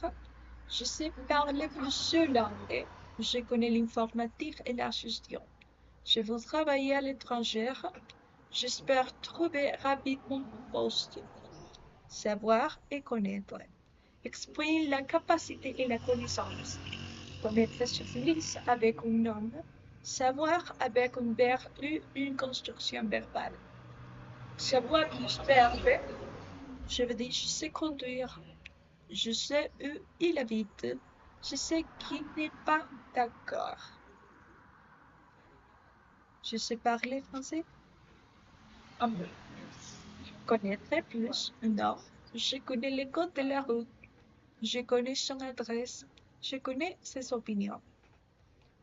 Je sais parler plusieurs langues. Je connais l'informatique et la gestion. Je veux travailler à l'étranger. J'espère trouver rapidement un poste. Savoir et connaître exprime la capacité et la connaissance. Connaître s'utilise avec un nom. Savoir avec un verbe ou une construction verbale. Savoir plus verbe. Je veux dire, je sais conduire. Je sais où il habite. Je sais qu'il n'est pas d'accord. Je sais parler français. Un peu. Connaître plus. Non. Je connais les codes de la route. Je connais son adresse. Je connais ses opinions.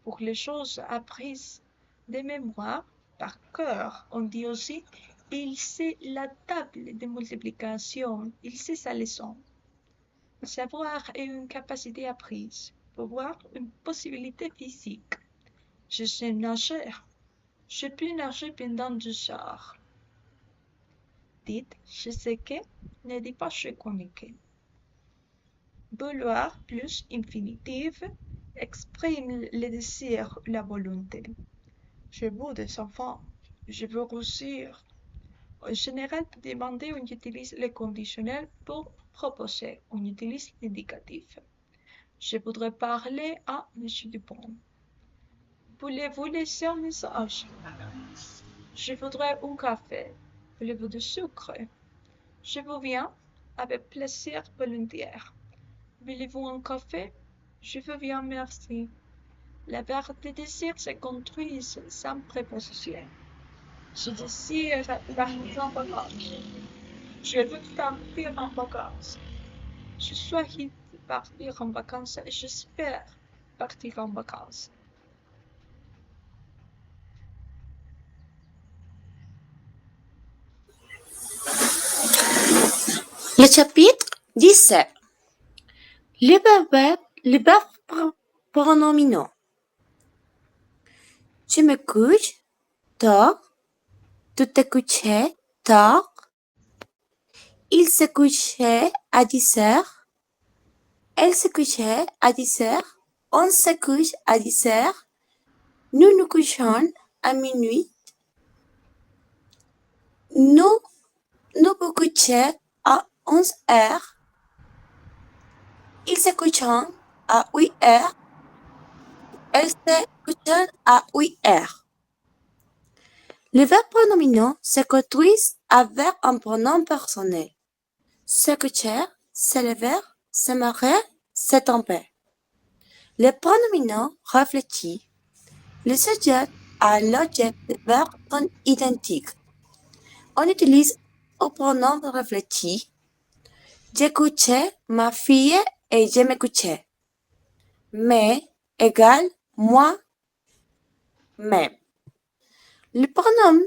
Pour les choses apprises de mémoire, par cœur, on dit aussi il sait la table de multiplication, il sait sa leçon. Savoir est une capacité apprise, pouvoir une possibilité physique. Je sais nager. Je peux nager pendant 2 heures. Dites je sais que, ne dis pas je connais que. Vouloir plus infinitif exprime le désir ou la volonté. Je veux des enfants. Je veux réussir. En général, pour demander, on utilise le conditionnel. Pour proposer, on utilise l'indicatif. Je voudrais parler à Monsieur Dupont. Voulez-vous laisser un message? Je voudrais un café. Voulez-vous du sucre? Je vous viens avec plaisir volontaire. Voulez-vous un café? Je veux bien, merci. La verbe de désir se construit sans préposition. Je désire partir en vacances. Je veux partir en vacances. Je souhaite partir en vacances et j'espère partir en vacances. Le chapitre 17. Les verbes pronominaux. Je me couche tard. Tu te couchais tard. Il se couchait à 10 heures. Elle se couchait à 10 heures. On se couche à 10 heures. Nous nous couchons à minuit. Nous nous couchons à 11 heures. Ils se couchent à 8 heures. Elles se couchent à 8 heures. Les verbes pronominaux se construisent avec un pronom personnel. Se coucher, se lever, se marier, se tromper. Les pronominaux réfléchis. Le sujet et l'objet des verbes sont identiques. On utilise au pronom réfléchi. J'ai couché ma fille et je me couchais. Mais égale moi-même. Le pronom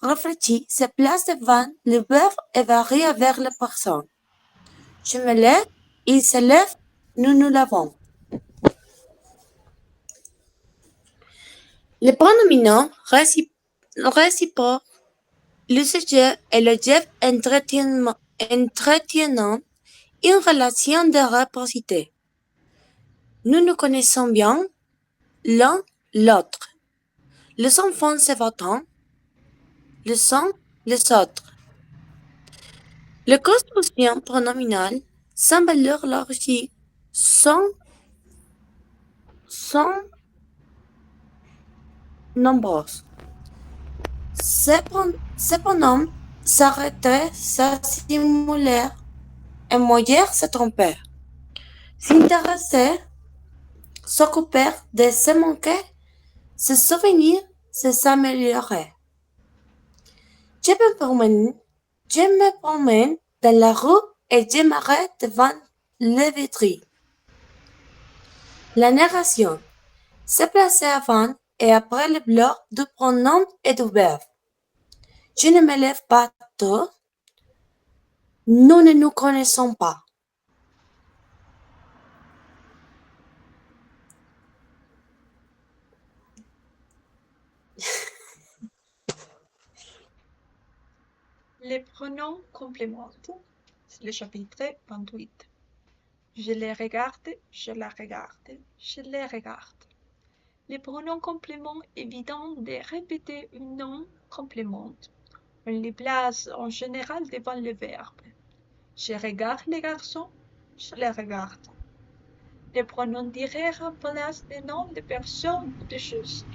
réfléchi se place devant le verbe et varie avec la personne. Je me lève, il se lève, nous nous lavons. Les pronominaux réciproques, le sujet et l'objet entretiennent une relation de réciprocité. Nous nous connaissons bien l'un l'autre. Les enfants se votent, le sont les autres. Les constructions pronominales sans valeur logique sont nombreuses. Ces pronoms s'arrêter, s'assimuler, et moyen se tromper. S'intéresser, s'occuper de se manquer, se souvenir, s'améliorer. Je me promène dans la rue et je m'arrête devant le vitrine. La narration. Se placer avant et après le bloc du pronom et du verbe. Je ne me lève pas tôt. Nous ne nous connaissons pas. Les pronoms complémentent. C'est le chapitre 28. Je les regarde, je la regarde, je les regarde. Les pronoms compléments évidents de répéter un nom complémente. On les place en général devant le verbe. Je regarde les garçons, je les regarde. Les pronoms directs remplacent les noms de personnes ou de choses.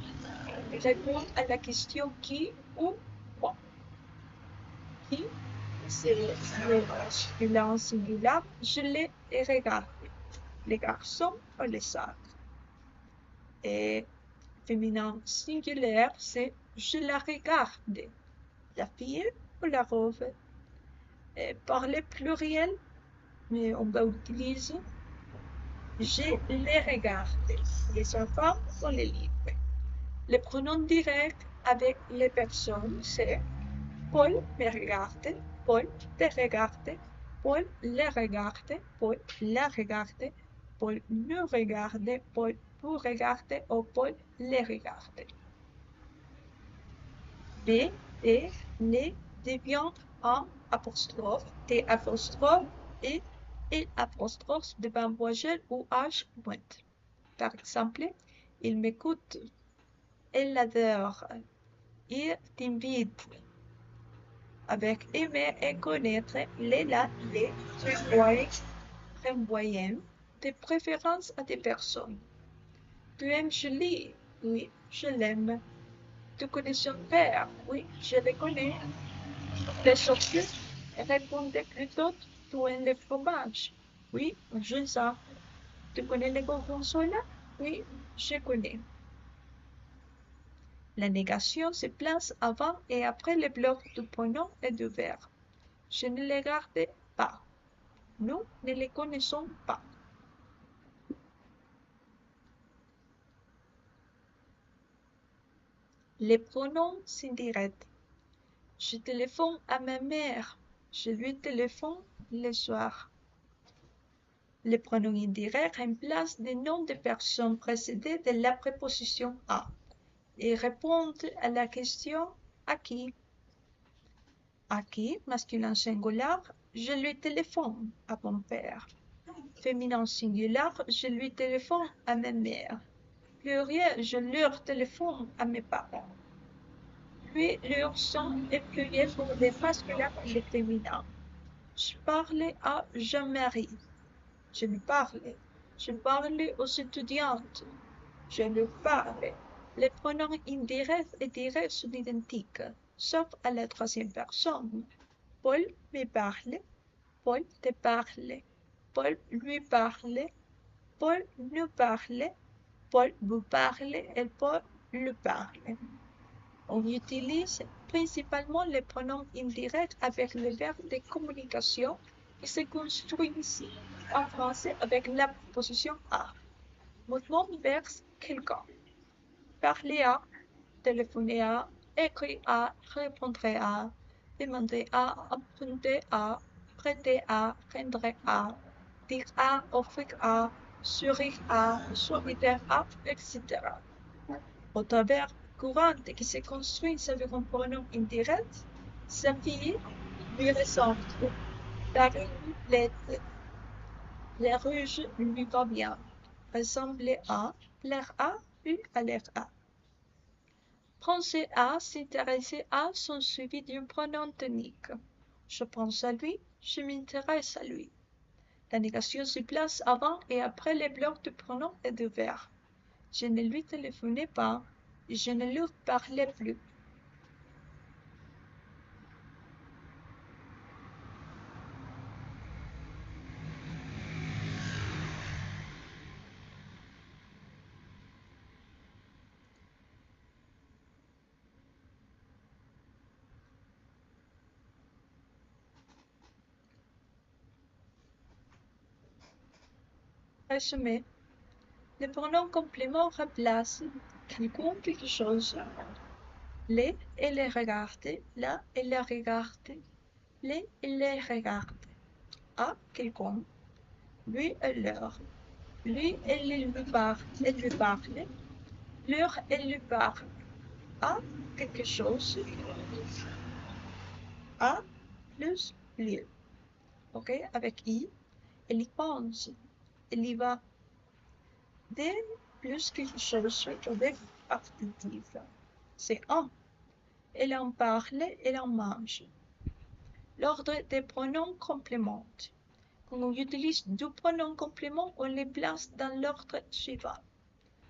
Ils répondent à la question qui ou quoi. Qui, c'est le masculin singulier, je les regarde. Les garçons ou les sacs. Et féminin singulier, c'est je la regarde. La fille ou la robe. Et par le pluriel, mais on va utiliser je les regarde. Les enfants ou les livres. Les pronoms directs avec les personnes, c'est Paul me regarde, Paul te regarde, Paul le regarde, Paul la regarde, Paul nous regarde, Paul vous regarde ou Paul les regarde. B, et, les devient un apostrophe, T apostrophe et apostrophe devant voyelle ou H pointe. Par exemple, il m'écoute, elle adore, il t'invite. Avec aimer et connaître, les renvoyer des préférences à des personnes. Tu aimes Julie? Oui, je l'aime. Tu connais son père? Oui, je le connais. Les chaussures répondaient plutôt tu aimes le fromage? Oui, je sais. Tu connais le gorgonzola? Oui, je connais. La négation se place avant et après le bloc du pronom et du verbe. Je ne les regarde pas. Nous ne les connaissons pas. Les pronoms indirects. Je téléphone à ma mère. Je lui téléphone le soir. Les pronoms indirects remplacent des noms de personnes précédées de la préposition à et répondent à la question à qui. À qui, masculin singulier, je lui téléphone à mon père. Féminin singulier, je lui téléphone à ma mère. Pluriel, je leur téléphone à mes parents. Puis leur son est pluriel pour les masculins et les féminins. Je parlais à Jean-Marie. Je lui parlais. Je parlais aux étudiantes. Je leur parlais. Les pronoms indirects et directs sont identiques, sauf à la troisième personne. Paul me parlait. Paul te parlait. Paul lui parlait. Paul nous parlait. Paul vous parlait et Paul le parlait. On utilise principalement les pronoms indirects avec le verbe de communication qui se construisent en français avec la préposition à. Mouvement vers quelqu'un. Parler à, téléphoner à, écrire à, répondre à, demander à, emprunter à, prêter à, rendre à, dire à, offrir à, sourire à, solidaire à, etc. Autre verbe courant qui se construit avec un pronom indirect, sa fille lui ressemble. La rue plaide. Les rouges lui va bien. Ressembler à, plaire à, ou aller à. Penser à, s'intéresser à sont suivis d'un pronom tonique. Je pense à lui, je m'intéresse à lui. La négation se place avant et après les blocs de pronoms et de verbes. Je ne lui téléphonais pas, je ne lui parlais plus. Résumé. Le pronom complément remplace quelque chose. Les et les regarder, la et la regarder, les et les regarder. à quelqu'un, lui et leur. Lui, elle lui parle, elle lui parle. Leur, elle lui parle à quelque chose, à plus lieu. Ok? Avec I, elle y pense, elle y va. Des plus quelque chose ou des partitifs. C'est un. Elle en parle, elle en mange. L'ordre des pronoms complémente. Quand on utilise deux pronoms compléments, on les place dans l'ordre suivant.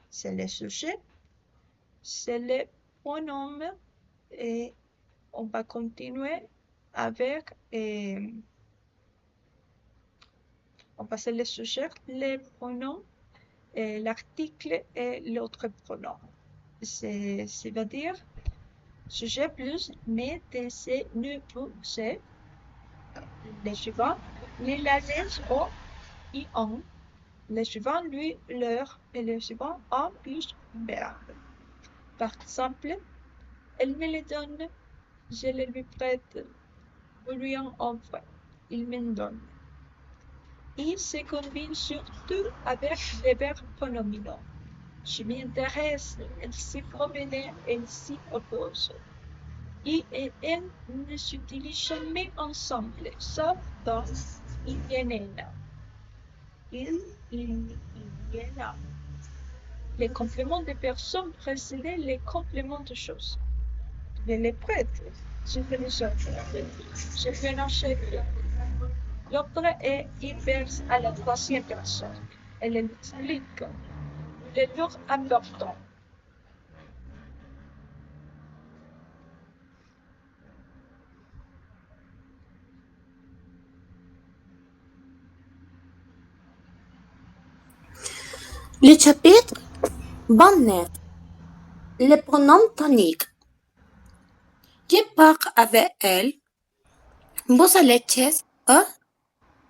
C'est le sujet, c'est le pronom et on va continuer avec on passe le sujet, les pronoms, l'article et l'autre pronom. C'est-à-dire sujet plus mais, c'est, ne, pour, c'est. Les suivants, les lasers au, i, on. Les suivants, lui, leur. Et les suivants, a plus verbe. Par exemple, elle me les donne, je les lui prête, vous lui en offre, il me donne. Il se combine surtout avec les verbes pronominaux. Je m'intéresse, elle s'y promenait, elle s'y oppose. I et elle ne s'utilisent jamais ensemble, sauf dans il y en a. Il y en a. Les compléments de personnes précédaient les compléments de choses. Je les prête, je fais les autres. Je fais un chef. L'autre est inverse à la troisième personne. Elle explique le lourd important. Le chapitre bonnet, le pronom tonique. Je pars avec elle. Vos leches,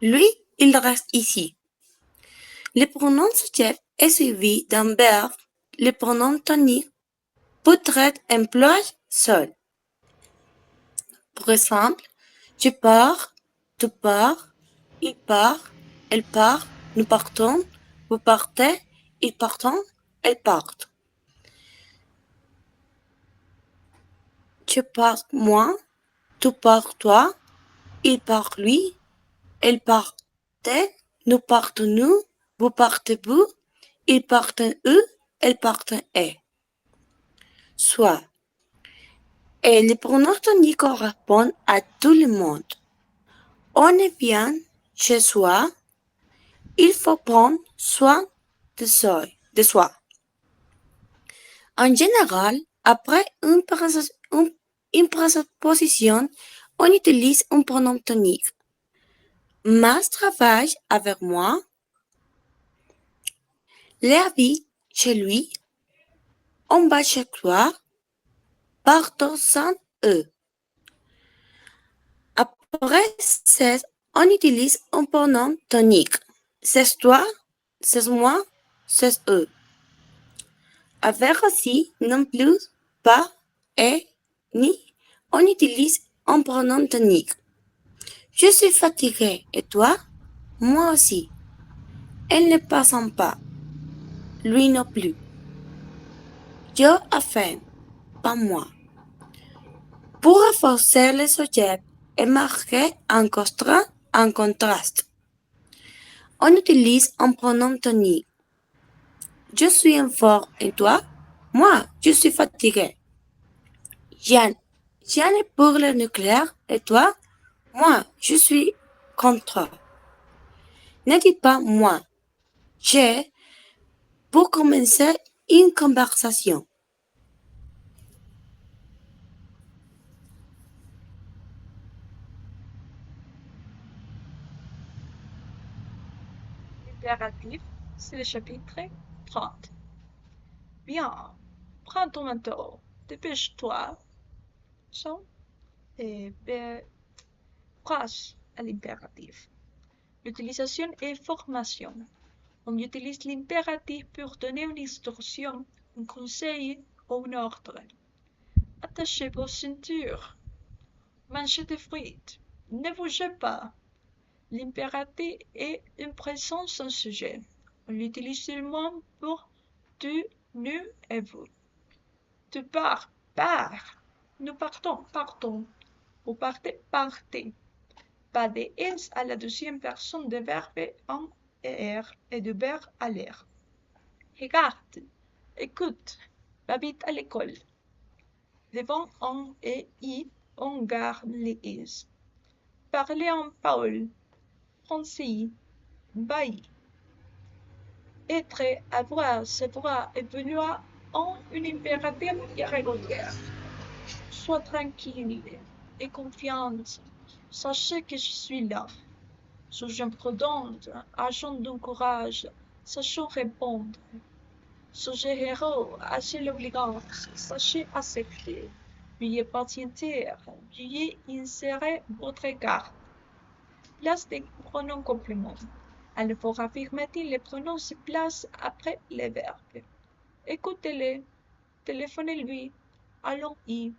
lui, il reste ici. Le pronom sujet est suivi d'un verbe. Le pronom tonique peut être employé seul. Par exemple, je pars, tu pars, il part, elle part, nous partons, vous partez, ils partent, elles partent. Tu pars moi, tu pars toi, il part lui, elle part elle, nous partons nous, vous partez vous, ils partent eux, elles partent elles. Soit. Et les pronoms toniques correspondent à tout le monde. On est bien chez soi, il faut prendre soin de soi. En général, après une préposition, on utilise un pronom tonique. Mas travaille avec moi. Lévi chez lui. On va chez toi. Partons sans eux. Après c'est, on utilise un pronom tonique. C'est toi, c'est moi, c'est eux. Avec aussi, non plus, pas, et, ni, on utilise un pronom tonique. Je suis fatiguée, et toi? Moi aussi. Elle ne passe pas. Lui non plus. Je ai faim, pas moi. Pour renforcer le sujet et marquer un contraste, on utilise un pronom tonique. Je suis en forme et toi? Moi, je suis fatigué. Jeanne est pour le nucléaire et toi? Moi, je suis contre. Ne dis pas moi. J'ai pour commencer une conversation. L'impératif, c'est le chapitre 30. Bien, prends ton manteau, dépêche-toi. So, et phrase à l'impératif. L'utilisation et formation. On utilise l'impératif pour donner une instruction, un conseil ou un ordre. Attachez vos ceintures. Mangez des frites. Ne bougez pas. L'impératif est une présence sans sujet. On l'utilise seulement pour tu, nous et vous. Tu pars, pars. Nous partons, partons. Vous partez, partez. Pas de s à la deuxième personne du verbe en er et du verbe à l'air. Regarde, écoute, va vite à l'école. Devant en et i, on garde les is. Parler en Paul, français, bailli. Être, avoir, savoir et vouloir ont une impératif irrégulière. Sois tranquille et confiante. Sachez que je suis là. Suis-je imprudente, agent d'un courage, sachant répondre. Suis-je héros, assez l'obligance, sachez accepter. Veuillez patienter, veuillez insérer votre garde. Place des pronoms compléments. À l'effort affirmatif, les pronoms se placent après les verbes. Écoutez-les, téléphonez-lui, allons-y,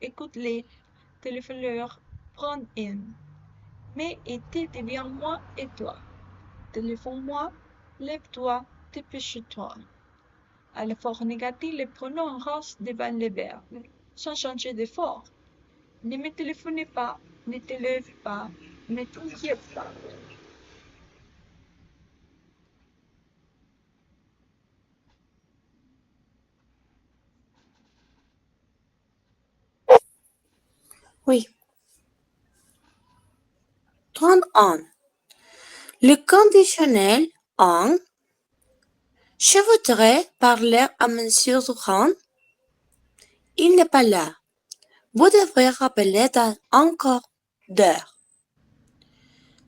écoute-les, téléphone-leur, prends-en. Mais été devient moi et toi. Téléphone-moi, lève-toi, dépêche-toi. À l'effort négatif, les pronoms restent devant les verbes, sans changer d'effort. Ne me téléphonez pas, ne te lève pas, ne t'inquiète pas. Oui. 31. Le conditionnel en je voudrais parler à Monsieur Durand. Il n'est pas là. Vous devrez rappeler dans encore d'heures.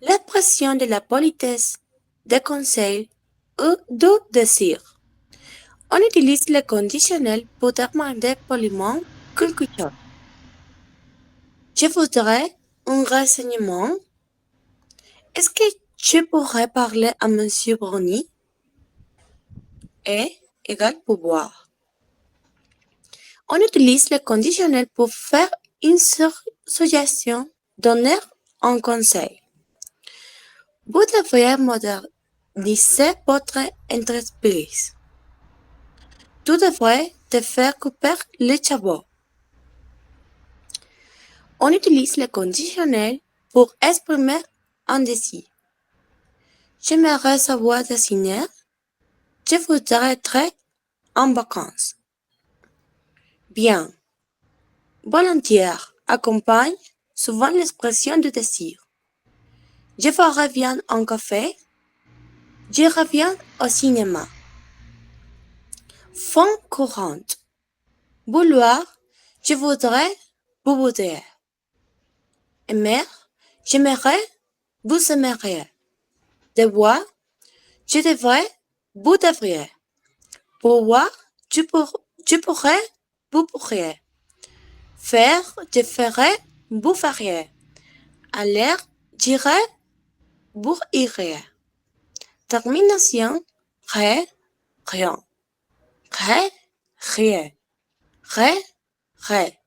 L'expression de la politesse, des conseils ou du désir. On utilise le conditionnel pour demander poliment quelque chose. Je voudrais un renseignement. Est-ce que je pourrais parler à Monsieur Brownie? Est égal pouvoir. On utilise le conditionnel pour faire une suggestion, donner un conseil. Vous devriez moderniser votre entreprise. Tu devrais te faire couper les cheveux. On utilise le conditionnel pour exprimer un désir. J'aimerais savoir dessiner. Je voudrais être en vacances. Bien. Volontiers accompagne souvent l'expression du désir. Je ferai bien un café. Je reviens au cinéma. Fin courante. Vouloir, je voudrais, vous voudriez. Aimer, j'aimerais, vous aimeriez. Devoir, je devrais, vous devriez. Pouvoir, tu pourrais, vous pourriez. Faire, je ferais, vous feriez. Aller, j'irais, vous iriez. Termination, rien, rien. Ré, rien. Ré, ré.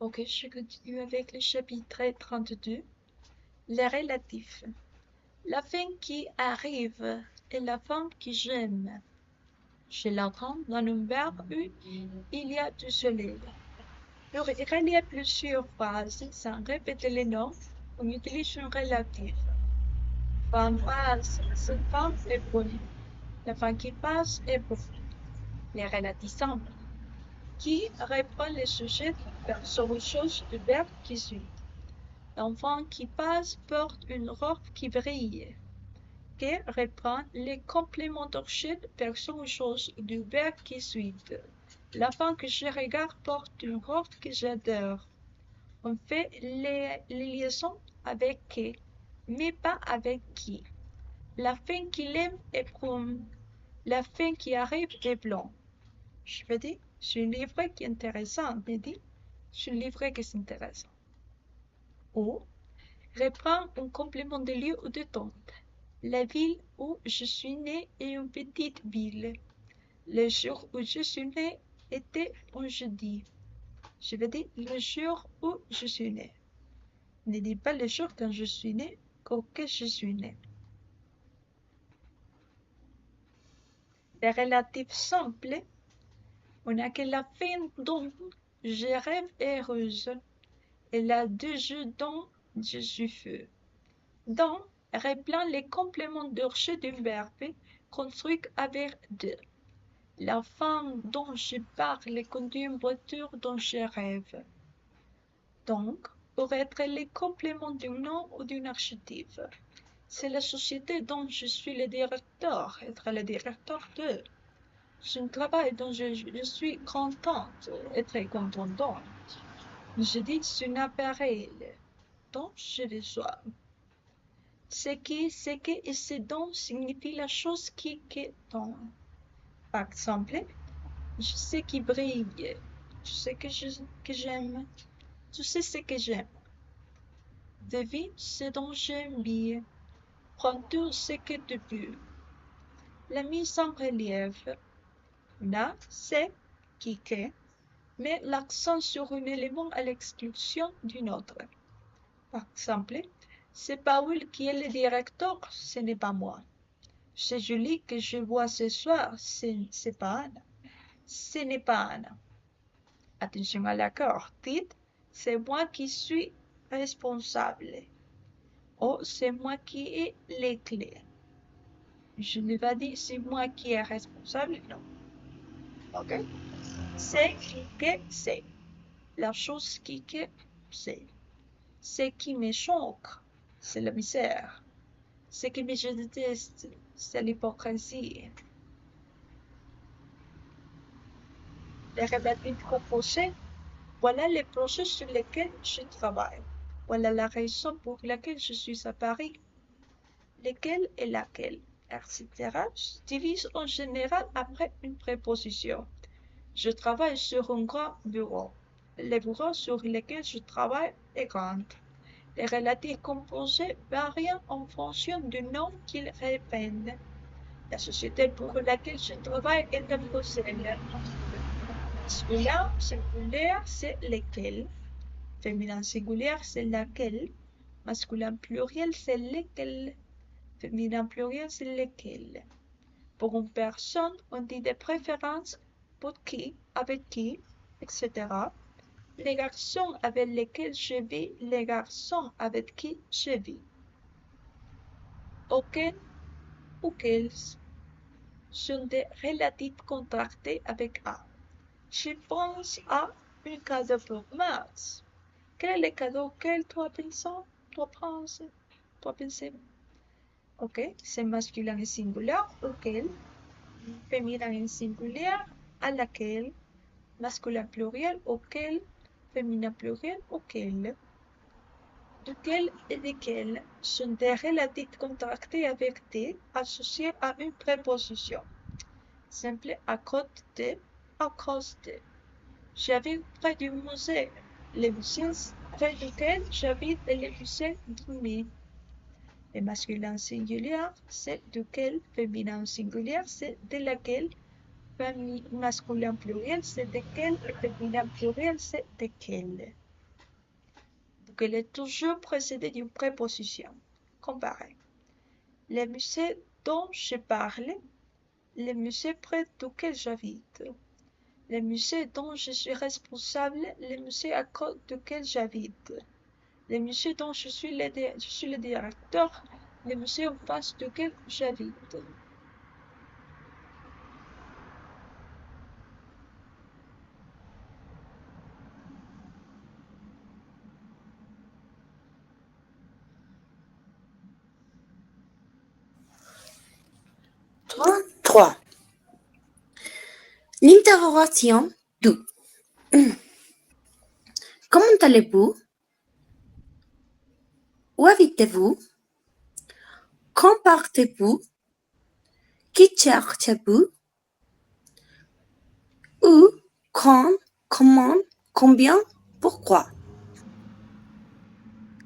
Ok, je continue avec le chapitre 32. Les relatifs. La fin qui arrive est la fin que j'aime. Je l'entends dans un verbe où il y a du soleil. Pour relier plusieurs phrases sans répéter les noms, on utilise un relatif. Fin passe, cette fin est bonne. La fin qui passe est bonne. Les relatifs simples. Qui reprend le sujet, personne ou chose du verbe qui suit. L'enfant qui passe porte une robe qui brille. Qui reprend les compléments d'objet, personne ou chose du verbe qui suit. La femme que je regarde porte une robe que j'adore. On fait les liaisons avec qui, mais pas avec qui. La fin qu'il aime est brune. La fin qui arrive est blanc. Je veux dire, c'est un livre qui est intéressant, mais dit, c'est un livre qui est intéressant. Ou, reprend un complément de lieu ou de temps. La ville où je suis née est une petite ville. Le jour où je suis née était un jeudi. Je veux dire le jour où je suis née. Ne dis pas le jour quand je suis née, que je suis née. Les relatifs simples, on a que la fin dont je rêve heureuse et la de je dont je suis feu. Dans reprend les compléments d'orché du verbe construit avec de. La femme dont je parle conduit une voiture dont je rêve. Donc, pour être les compléments d'un nom ou d'un adjectif. C'est la société dont je suis le directeur, être le directeur de. C'est un travail dont je suis contente, être contente. Je dis c'est un appareil dont je reçois. Ce qui, ce que et ce dont signifie la chose qui est dont. Par exemple, je sais qui brille, tu sais que j'aime, tu sais ce que j'aime. Devine ce dont j'aime bien. Prends-tu ce que tu veux. La mise en relief. Là, c'est qui que, met l'accent sur un élément à l'exclusion d'un autre. Par exemple, c'est Paul qui est le directeur, ce n'est pas moi. C'est Julie que je vois ce soir, c'est pas Anna. Ce n'est pas Anna. Attention à l'accord. Dites, c'est moi qui suis responsable. Oh, c'est moi qui ai les clés. Je ne vais pas dire c'est moi qui est responsable, non. Ok? C'est qui que c'est. La chose qui que c'est. Ce qui me choque, c'est la misère. Ce qui me déteste, c'est l'hypocrisie. Les relatifs composés, voilà les projets sur lesquels je travaille. Voilà la raison pour laquelle je suis à Paris. Lequel et laquelle, etc. se divise en général après une préposition. Je travaille sur un grand bureau. Le bureau sur lequel je travaille est grand. Les relatifs composés varient en fonction du nom qu'ils répètent. La société pour laquelle je travaille est à Bruxelles. Masculin singulier, c'est lequel. Féminin singulier, c'est laquelle. Masculin pluriel, c'est lesquels. Féminin pluriel, c'est lesquels. Pour une personne, on dit de préférence pour qui, avec qui, etc. Les garçons avec lesquels je vis, les garçons avec qui je vis. Auquel ou quels sont des relatifs contractés avec A. Je pense à un cadeau pour Max. Quel est le cadeau auquel toi penses? Toi penses? Toi penses? Ok, c'est masculin et singulier. Auquel? Féminin et singulier. À laquelle? Masculin pluriel. Auquel? Féminin pluriel. Auquel? Duquel et desquels sont des relatifs contractés avec T associés à une préposition. Simple à côté de, à cause de. J'habite près du musée. Le musée près duquel j'habite est le musée Guimet. Le masculin singulier, c'est duquel, féminin singulier, c'est de laquelle, masculin pluriel, c'est de quel, féminin pluriel, c'est de quel. Donc, elle est toujours précédée d'une préposition. Comparez. Le musée dont je parle, le musée près duquel j'habite. Le musée dont je suis responsable, le musée à côté duquel j'habite. Le musée dont je suis le directeur, le musée en face duquel j'habite. Trois. L'interrogation d'où. Comment allez-vous? Où habitez-vous? Quand partez-vous? Qui cherchez-vous? Où? Quand? Comment? Combien? Pourquoi?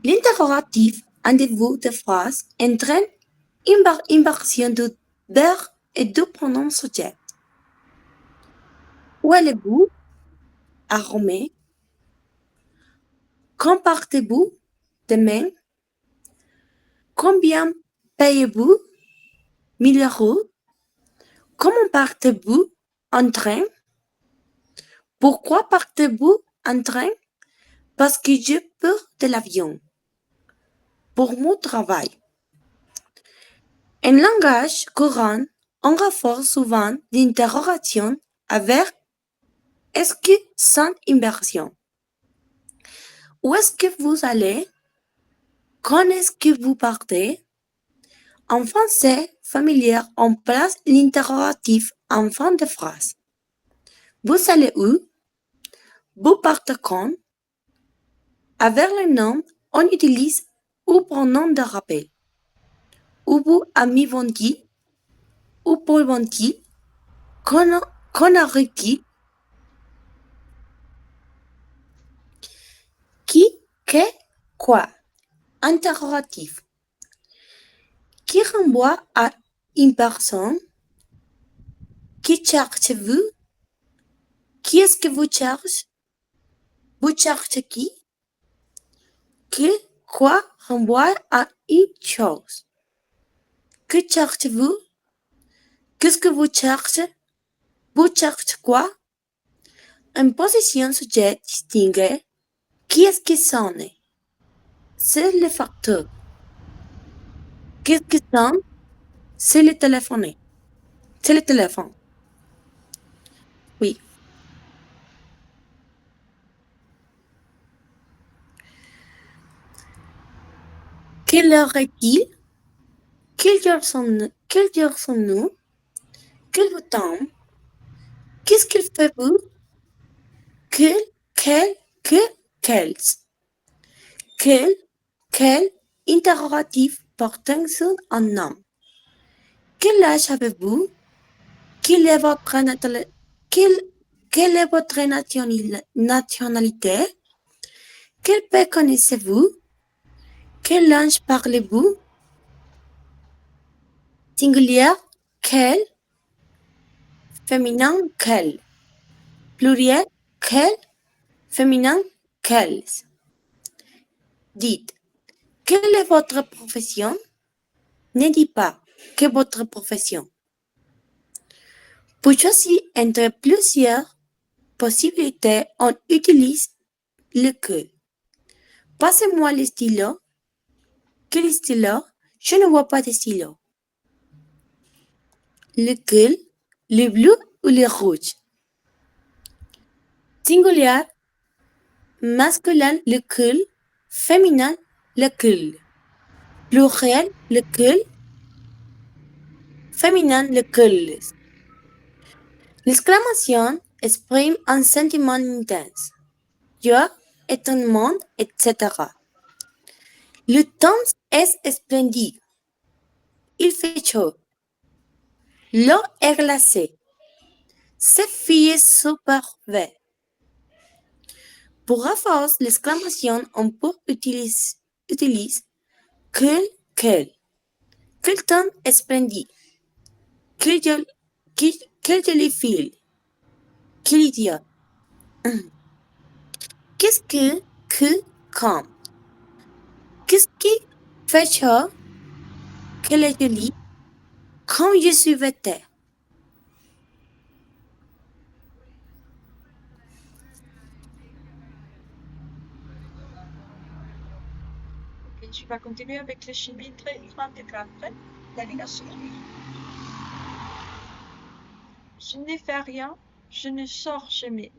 L'interrogatif en début de phrase entraîne Inversion du verbe et du pronom sujet. Où allez-vous? À Rome. Quand partez-vous? Demain. Combien payez-vous? 1 000 €. Comment partez-vous? En train. Pourquoi partez-vous en train? Parce que j'ai peur de l'avion. Pour mon travail. En langage courant, on renforce souvent l'interrogation avec est-ce que sans inversion. Où est-ce que vous allez? Quand est-ce que vous partez? En français familier, on place l'interrogatif en fin de phrase. Vous allez où? Vous partez quand? Avec le nom, on utilise ou pronom de rappel. Où vos amis vont-ils? Où Paul vont-ils? Qu'on arrive-t-il? Qui? Que? Quoi? Interrogatif. Qui renvoie à une personne? Qui cherchez-vous? Qui est-ce que vous cherchez? Vous cherchez qui? Qui? Quoi renvoie à une chose? Que cherchez-vous? Qu'est-ce que vous cherchez? Vous cherchez quoi? En position sujet distingué, qui est-ce qui sonne? C'est le facteur. Qu'est-ce qui sonne? C'est le téléphone. C'est le téléphone. Oui. Quelle heure est-il? Quel jour sommes-nous? Quel temps? Qu'est-ce qu'il fait vous? Quel, quels? Quel interrogatif portant sur un nom? Quel âge avez-vous? Quelle est votre nationalité? Quel pays connaissez-vous? Quelle langue parlez-vous? Singulier, quel? Féminin, quel? Pluriel, quel? Féminin, quels? Dites, quelle est votre profession? Ne dites pas que votre profession. Pour choisir entre plusieurs possibilités, on utilise le que. Passez-moi le stylo. Quel stylo? Je ne vois pas de stylo. Lequel? Le bleu ou le rouge? Singulier, masculin, lequel? Féminin, lequel? Pluriel, lequel? Féminin, lequel? L'exclamation exprime un sentiment intense. Joie, étonnement, etc. Le temps est splendide. Il fait chaud. L'eau est glacée. C'est fait super vert. Pour renforcer l'exclamation, on peut utiliser quel. Quel temps splendide. Quel joli fil. Quel idiot. Qu'est-ce que, quand? Qu'est-ce qui fait chaud? Quel est joli? Comme je suis vêtue. Ok, je vais continuer avec le chapitre 34, la négation. Je ne fais rien, je ne sors jamais.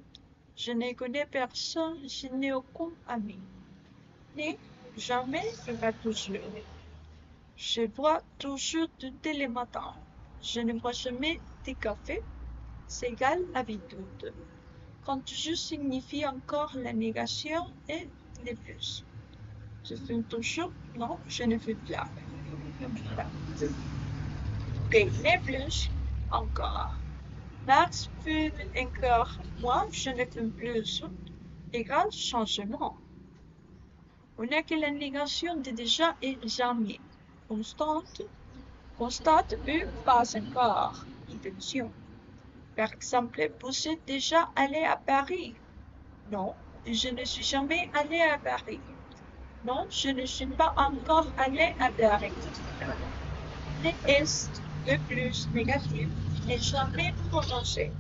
Je ne connais personne, je n'ai aucun ami. Ni jamais, je vais toujours. Je bois toujours du thé le matin. Je ne bois jamais de café. C'est égal habitude. Quand toujours signifie encore la négation et le plus. Je fume toujours. Non, je ne fume plus. Ok, les plus encore. Max fume encore. Moi, je ne fume plus. Égal changement. On a que la négation de déjà et jamais. Constante. constate pas encore intention. Par exemple, vous êtes déjà allé à Paris? Non, je ne suis jamais allé à Paris. Non, je ne suis pas encore allé à Paris. Le S, le plus négatif, n'est jamais prononcé.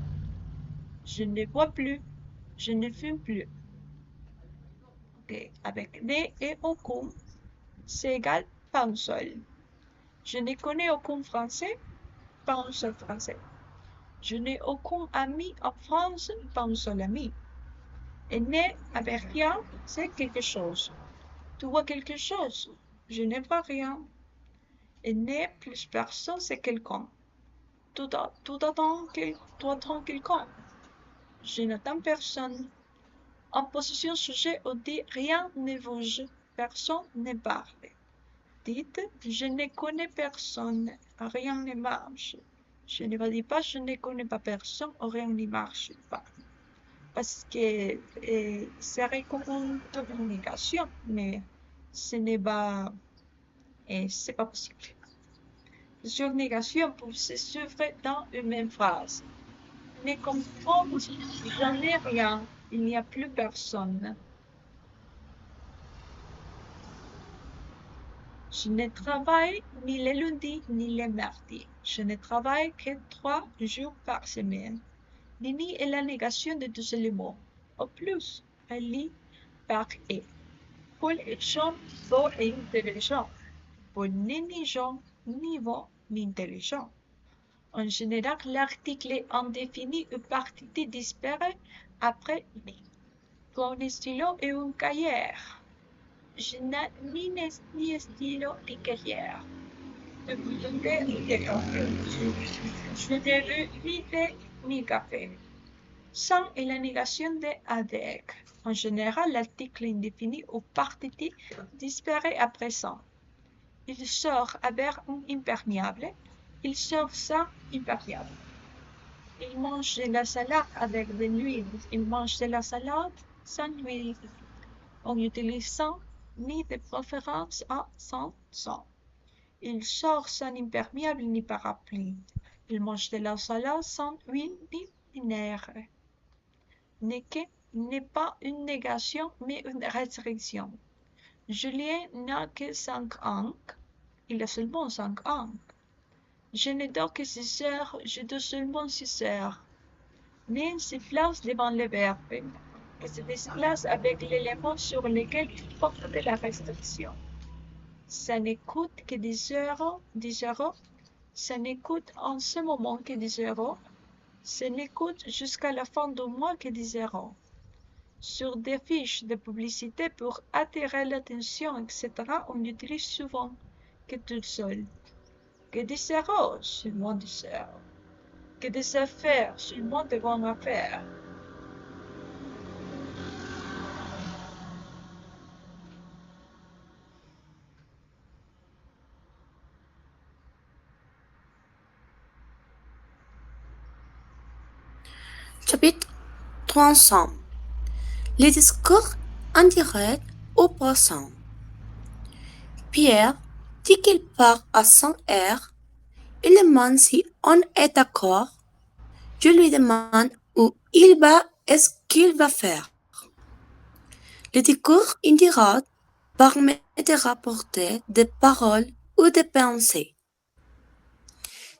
Je ne bois plus. Je ne fume plus. Ok, avec né et aucun, c'est égal pas un seul. Je ne connais aucun français, pas un seul français. Je n'ai aucun ami en France, pas un seul ami. Et né avec rien, c'est quelque chose. Tu vois quelque chose? Je ne vois rien. Et né plus personne, c'est quelqu'un. Tu attends quelqu'un. Je n'attends personne. En position sujet, on dit rien ne bouge, personne ne parle. Dites, je ne connais personne, rien ne marche. Je ne vous dis pas, je ne connais pas personne, rien ne marche pas. Parce que serait comme une communication, mais ce n'est pas, c'est pas possible. Plusieurs négations peuvent se suivre dans une même phrase. Mais comme j'en ai rien, il n'y a plus personne. Je ne travaille ni les lundis ni les mardis. Je ne travaille que 3 jours par semaine. Nini est la négation de deux éléments. Au plus, elle lit par et. Paul est Jean, beau et intelligent. Paul n'est ni Jean, ni beau, ni intelligent. En général, l'article indéfini ou participe disparaît après ni. Pour un stylo et une cahier. Je n'ai ni stylo ni cahier. Je n'ai vu ni thé ni café. Sans est la négation de avec. En général, l'article indéfini ou participe disparaît après sans. Il sort avec un imperméable. Il sort sans imperméable. Il mange de la salade avec de l'huile. Il mange de la salade sans huile. En utilisant ni de préférence à sans. Il sort sans imperméable ni parapluie. Il mange de la salade sans huile ni vinaigre. N'est pas une négation mais une restriction. Julien n'a que 5 ans. Il a seulement 5 ans. Je ne dors que 6 heures, je dors seulement 6 heures. Né se place devant le verbe et se déplace avec l'élément sur lequel il porte de la restriction. Ça ne coûte que 10 euros. Ça ne coûte en ce moment que 10 euros. Ça ne coûte jusqu'à la fin du mois que 10 euros. Sur des fiches de publicité pour attirer l'attention, etc., on utilise souvent que tout seul. Que 10 euros, seulement 10 euros. Que des affaires, seulement de bonnes affaires. Chapitre 35. Les discours indirect au présent. Pierre dit qu'il part à 5 heures. Il demande si on est d'accord. Je lui demande où il va et ce qu'il va faire. Le discours indirect permet de rapporter des paroles ou des pensées.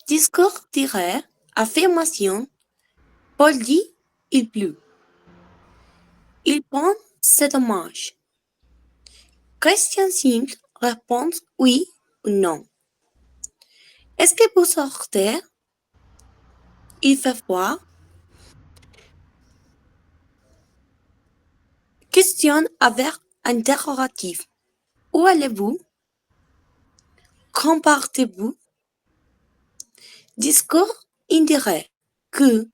Discours direct, affirmation. Paul dit il pleut. Il prend, c'est dommage. Question simple, réponse oui ou non. Est-ce que vous sortez? Il fait froid. Question avec interrogatif. Où allez-vous? Quand partez-vous? Discours indirect. Que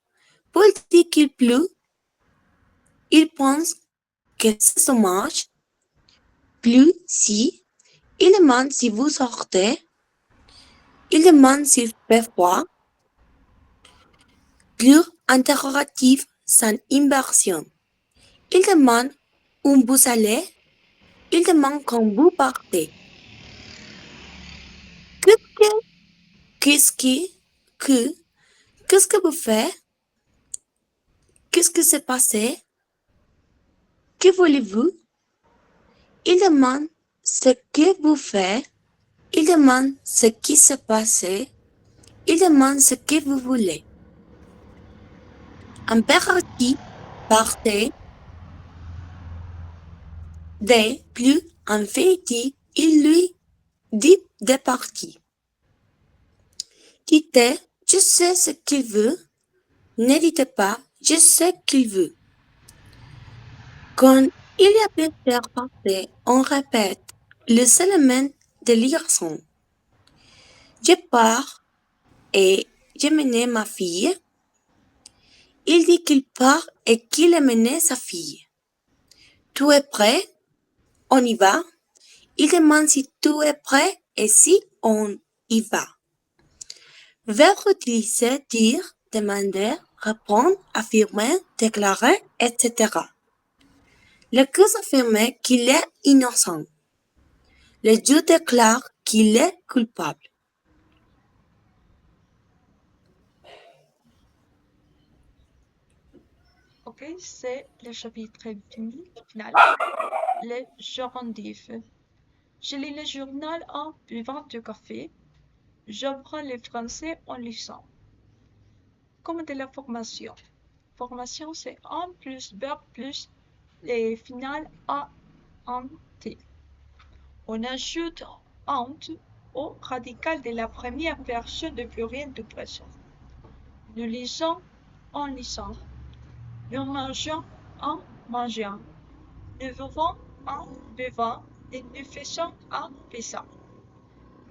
Paul dit qu'il pleut. Il pense que c'est dommage. Pleut si. Il demande si vous sortez. Il demande s'il fait froid. Pleut interrogatif sans inversion. Il demande où vous allez. Il demande quand vous partez. Qu'est-ce que Qu'est-ce qui, que, qu'est-ce que vous faites? Qu'est-ce qui s'est passé? Que voulez-vous? Il demande ce que vous faites. Il demande ce qui s'est passé. Il demande ce que vous voulez. Un petit partait des plus un petit, il lui dit de partir. Dites, je sais ce qu'il veut. Ne dites pas, je sais qu'il veut. Quand il y a plusieurs parties, on répète les éléments de liaison. Je pars et j'emmène ma fille. Il dit qu'il part et qu'il emmène sa fille. Tu es prêt? On y va. Il demande si tu es prêt et si on y va. Verbe utiliser, dire, demander, répondre, affirmer, déclarer, etc. L'accuse affirme qu'il est innocent. Le juge déclare qu'il est coupable. Ok, c'est le chapitre final. Le gérondif. Je lis le journal en buvant du café. J'apprends le français en lisant. Comme de la formation. Formation, c'est un plus verbe plus les finales a, ant. On ajoute ant au radical de la première personne du pluriel du présent. Nous lisons en lisant. Nous mangeons en mangeant. Nous vivons en buvant et nous faisons en faisant.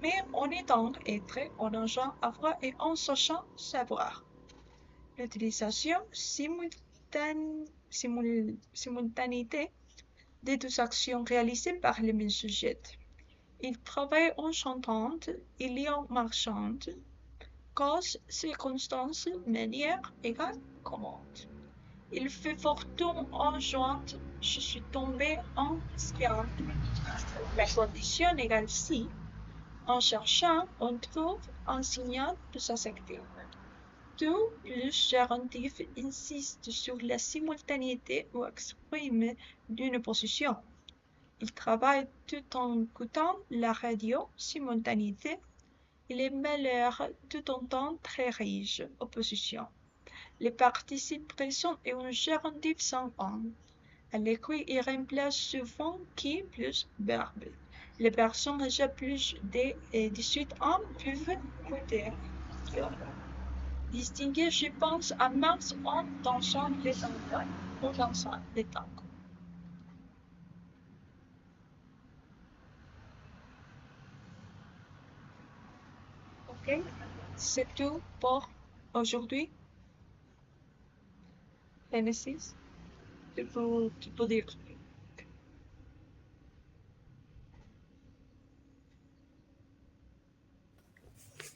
Mais on est donc être, en engeant avoir et en sachant savoir. L'utilisation simultanéité des deux actions réalisées par le même sujet. Il travaille en chantant, il lit en marchant. Cause, circonstance, manière égale commande. Il fait fortune en jouant, je suis tombé en skiant. La condition égale si. En cherchant, on trouve un signal de sa secteur. Tout plus gérondif insiste sur la simultanéité ou exprime d'une position. Il travaille tout en écoutant la radio, simultanéité. Il est malheur tout en temps très riche, opposition. Le participe présent est un gérondif sans on. À l'écrit, il remplace souvent qui plus verbe. Les personnes âgées plus de 18 ans peuvent écouter. Distinguer, je pense à Mars en dansant les tango. En dansant les tangos. Ok, c'est tout pour aujourd'hui. Genesis, tu peux dire.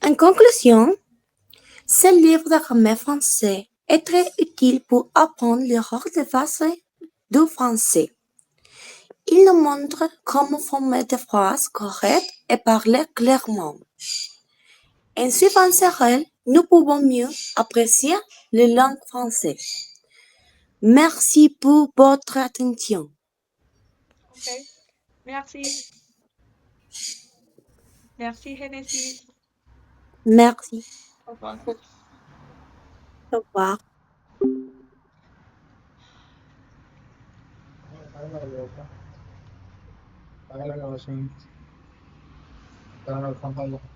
En conclusion, ce livre de grammaire français est très utile pour apprendre les règles de base du français. Il nous montre comment former des phrases correctes et parler clairement. En suivant ces règles, nous pouvons mieux apprécier la langue française. Merci pour votre attention. Ok, merci. Merci, Genesis. Merci. Au revoir. Au revoir. Gracias.